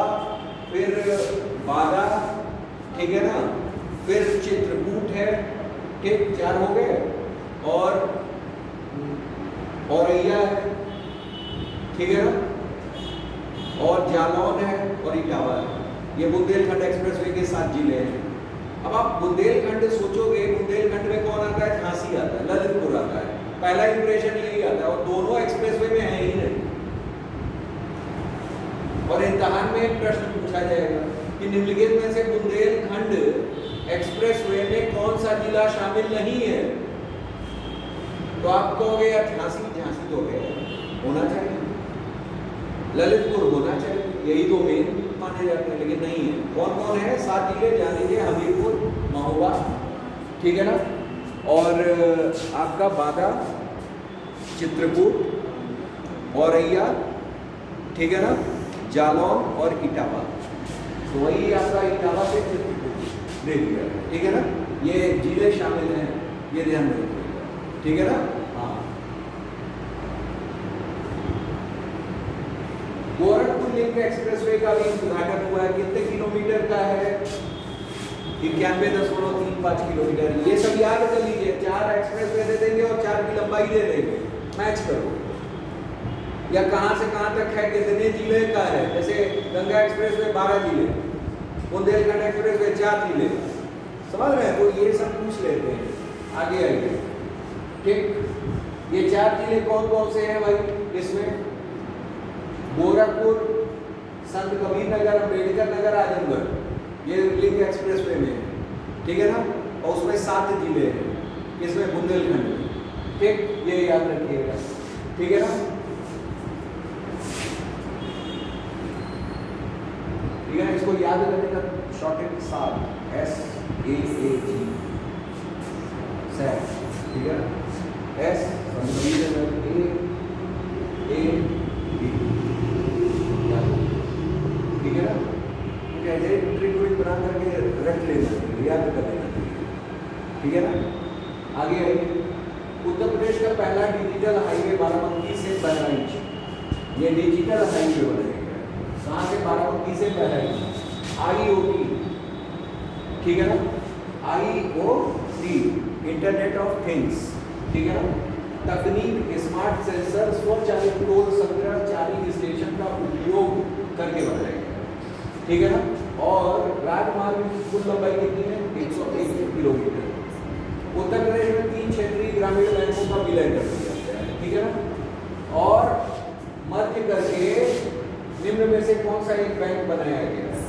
फिर बादा, ठीक है ना? फिर चित्रकूट है, ठीक, 4 हो गए, और औरैया है, ठीक है ना? और जालौन है और इटावा है। ये बुंदेलखंड एक्सप्रेसवे के 7 जिले हैं। अब आप बुंदेलखंड सोचोगे, बुंदेलखंड में कौन आता है? झांसी आता है, ललितपुर आता है, पहला इंप्रेशन यही आता है, और दोनों एक्सप्रेसवे में है ही नहीं। और इम्तिहान में एक प्रश्न पूछा जाएगा कि निम्नलिखित में से बुंदेलखंड एक्सप्रेसवे में कौन सा जिला शामिल नहीं है? तो आप कहोगे यार झांसी, झांसी तो है, होना चाहिए, ललितपुर होना चाहिए, यही 2 मेन माने जाते हैं, लेकिन नहीं है। कौन कौन है? 7 जिले जान लीजिए, हमीरपुर, महोबा, ठीक है ना? और आपका बादा, चित्रकूट, औरैया, ठीक है ना? जालौन और इटावा। तो वही आपका इटावा से चित्रकूट दे दिया, ठीक है ना? ये जिले शामिल हैं, ये ध्यान रखिएगा, ठीक है ना? हाँ। गोरखपुर लिंक एक्सप्रेसवे का भी उद्घाटन हुआ है, कितने किलोमीटर का है? 91.35 किलोमीटर। ये सब याद कर लीजिए, 4 एक्सप्रेस वे दे देंगे और 4 की लंबाई दे देंगे, मैच करो। या कहाँ से कहाँ तक है, कितने जिले का है, जैसे गंगा एक्सप्रेस वे 12 जिले, बुंदेलखंड एक्सप्रेस वे 4 जिले, समझ रहे हैं? तो ये सब पूछ लेते हैं। आगे आइए, ठीक। ये 4 जिले कौन कौन से हैं भाई इसमें? गोरखपुर, संत कबीर नगर, अम्बेडकर नगर, आजमगढ़, ये लिंक एक्सप्रेस वे में है, ठीक है ना। और उसमें 7 जिले हैं, इसमें बुंदेलखंड में, ठीक, ये याद रखिएगा, ठीक है ना। ठीक है ना, इसको याद करने का शॉर्टेड साथ SAAG, सैग, ठीक है ना। S Sant Kabir Nagar, A ठीक है ना। कैसे ट्रिक विक बना करके रख लेना, याद कर लेना, ठीक है ना। आगे आइए, उत्तर प्रदेश का पहला डिजिटल हाईवे बाराबंकी से बहराइच, ये डिजिटल हाईवे बनेगा। कहाँ से? बाराबंकी से बहराइच, IoT, ठीक है ना, IoT, इंटरनेट ऑफ थिंग्स, ठीक है ना। तकनीक, स्मार्ट सेंसर, स्वचालित टोल संग्रह, चार्जिंग स्टेशन का उपयोग करके बनाएगा, ठीक है ना। और राजमार्ग की कुल लंबाई कितनी है? 101 किलोमीटर। उत्तर प्रदेश में 3 क्षेत्रीय ग्रामीण बैंकों का विलय कर दिया गया है, ठीक है ना। और मध्य करके निम्न में से कौन सा एक बैंक बनाया गया है?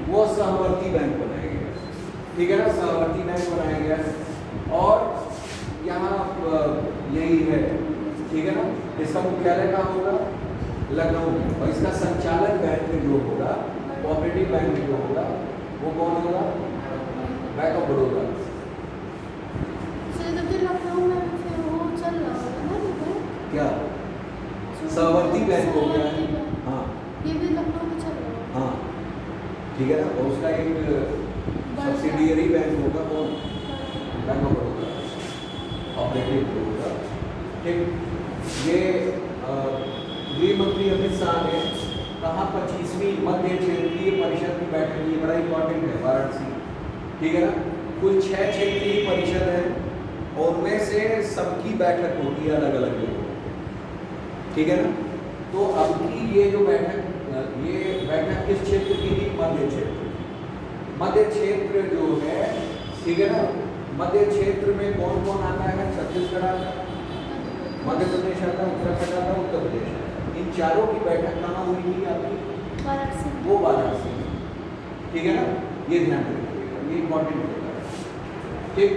वो सहवर्ती बैंक बनाया गया, ठीक है ना, सहवर्ती बैंक बनाया गया। और यहाँ यही है, ठीक है ना। इसका मुख्यालय कहाँ होगा? लखनऊ में। और इसका संचालन बैंक जो होगा, कोऑपरेटिव बैंक जो होगा, वो कौन होगा? Bank of Baroda. लखनऊ में फिर वो चल रहा होगा ना, क्या सहवर्ती बैंक हो गया है? हाँ, ये भी लखनऊ में चल रहा है। हाँ, ठीक है ना। और उसका एक सब्सिडियरी बैंक होगा, कौन? बैंक ऑफ बड़ौदा, ऑपरेटिव होगा, ठीक। ये गृह मंत्री अमित शाह ने कहा 25वीं मध्य क्षेत्रीय परिषद की बैठक, ये बड़ा इंपॉर्टेंट है, वाराणसी, ठीक है ना। कुल 6 क्षेत्रीय परिषद है और उनमें से सबकी बैठक होती है अलग अलग लोगों, ठीक है ना। तो अब की ये जो बैठक किस क्षेत्र की थी? मध्य क्षेत्र। मध्य क्षेत्र जो है, ठीक है ना, मध्य क्षेत्र में कौन कौन आता है? छत्तीसगढ़ आता है, मध्य प्रदेश आता है, उत्तराखंड आता है, उत्तर प्रदेश आता है। इन चारों की बैठक कहाँ हुई थी आपकी? वाराणसी। वो वाराणसी, ठीक है ना। ये ध्यान रखिएगा, ये इंपॉर्टेंट होता है, ठीक।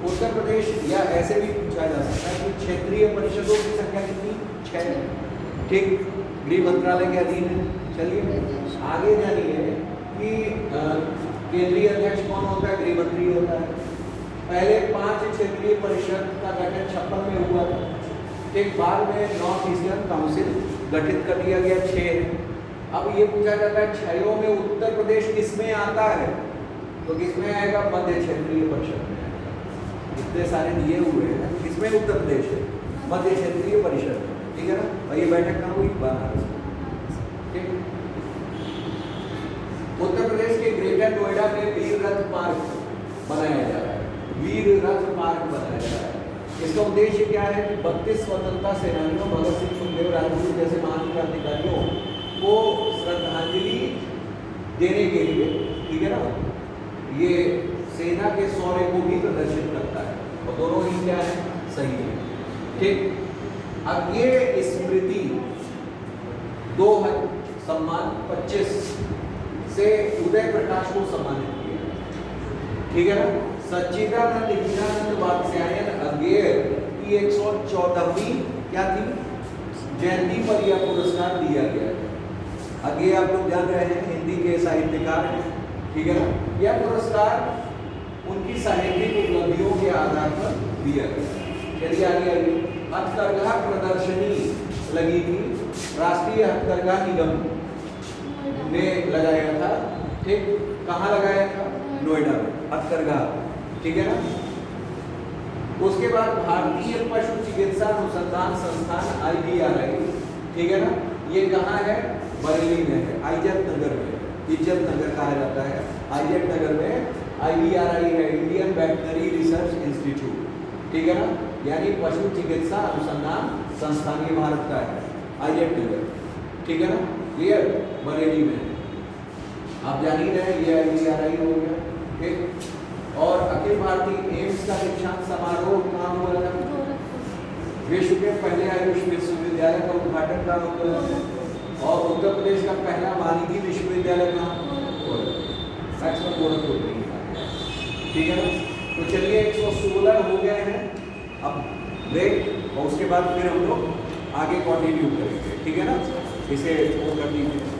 उत्तर प्रदेश, या ऐसे भी पूछा जा सकता है कि क्षेत्रीय परिषदों की संख्या कितनी? 6, ठीक, गृह मंत्रालय के अधीन है। चलिए आगे जानिए कि केंद्रीय अध्यक्ष कौन होता है? गृह मंत्री होता है। पहले 5 क्षेत्रीय परिषद का गठन 56 में हुआ था, ठीक। बाद में नॉर्थ ईस्टर्न काउंसिल गठित कर दिया गया, 6 है। अब ये पूछा जाता है 6 में उत्तर प्रदेश किसमें आता है? तो किसमें आएगा? मध्य क्षेत्रीय परिषद में आएगा। इतने सारे दिए हुए हैं, किसमें उत्तर प्रदेश है? मध्य क्षेत्रीय परिषद, ठीक है ना। और ये बैठक कहाँ हुई? बनारस, ठीक। उत्तर प्रदेश के ग्रेटर नोएडा में वीर रथ पार्क बनाया जा रहा है, वीर रथ पार्क बनाया जा रहा है। इसका उद्देश्य क्या है कि 32 स्वतंत्रता सेनानियों, भगत सिंह, सुखदेव, राजगुरु जैसे महान क्रांतिकारियों को श्रद्धांजलि देने के लिए, ठीक है ना, ये सेना के शौर्य को भी प्रदर्शित करता है। और दोनों ही क्या है? सही है, ठीक। अब ये स्मृति 2 सम्मान 25 से उदय प्रकाश को सम्मानित किया, ठीक है ना। सच्चिदानंद हीरानंद वात्स्यायन अगेर की 114वीं क्या थी? जयंती पर यह पुरस्कार दिया गया है। आगे आप लोग जान रहे हैं, हिंदी के साहित्यकार हैं, ठीक है ना। यह पुरस्कार उनकी साहित्यिक उपलब्धियों के आधार पर दिया गया। चलिए आगे आइए। हथकरघा प्रदर्शनी लगी थी, राष्ट्रीय हथकरघा निगम ने लगाया था, ठीक। कहाँ लगाया था? नोएडा में, हथकरघा, ठीक है ना। उसके बाद भारतीय पशु चिकित्सा अनुसंधान संस्थान IVRI, ठीक है ना, ये कहाँ है? बरेली में है, इज्जत नगर में, इज्जत नगर कहा जाता है, इज्जत नगर में IVRI है, इंडियन वेटनरी रिसर्च इंस्टीट्यूट, ठीक है ना, यानी पशु चिकित्सा अनुसंधान संस्थान ये भारत का है, IIT नगर, ठीक है ना, क्लियर, बरेली में आप जान ही रहे, ये IVRI हो गया, ठीक। और अखिल भारतीय एम्स का दीक्षांत समारोह कहाँ हुआ था? गोरखपुर। विश्व के पहले आयुष विश्वविद्यालय का उद्घाटन कहाँ हुआ? और उत्तर प्रदेश का पहला वानिकी विश्वविद्यालय कहाँ? मैक्सिमम गोरखपुर में, ठीक है ना। तो चलिए 116 हो गए हैं, अब ब्रेक और उसके बाद फिर हम लोग आगे कंटिन्यू करेंगे, ठीक है ना, इसे वो कर दीजिए।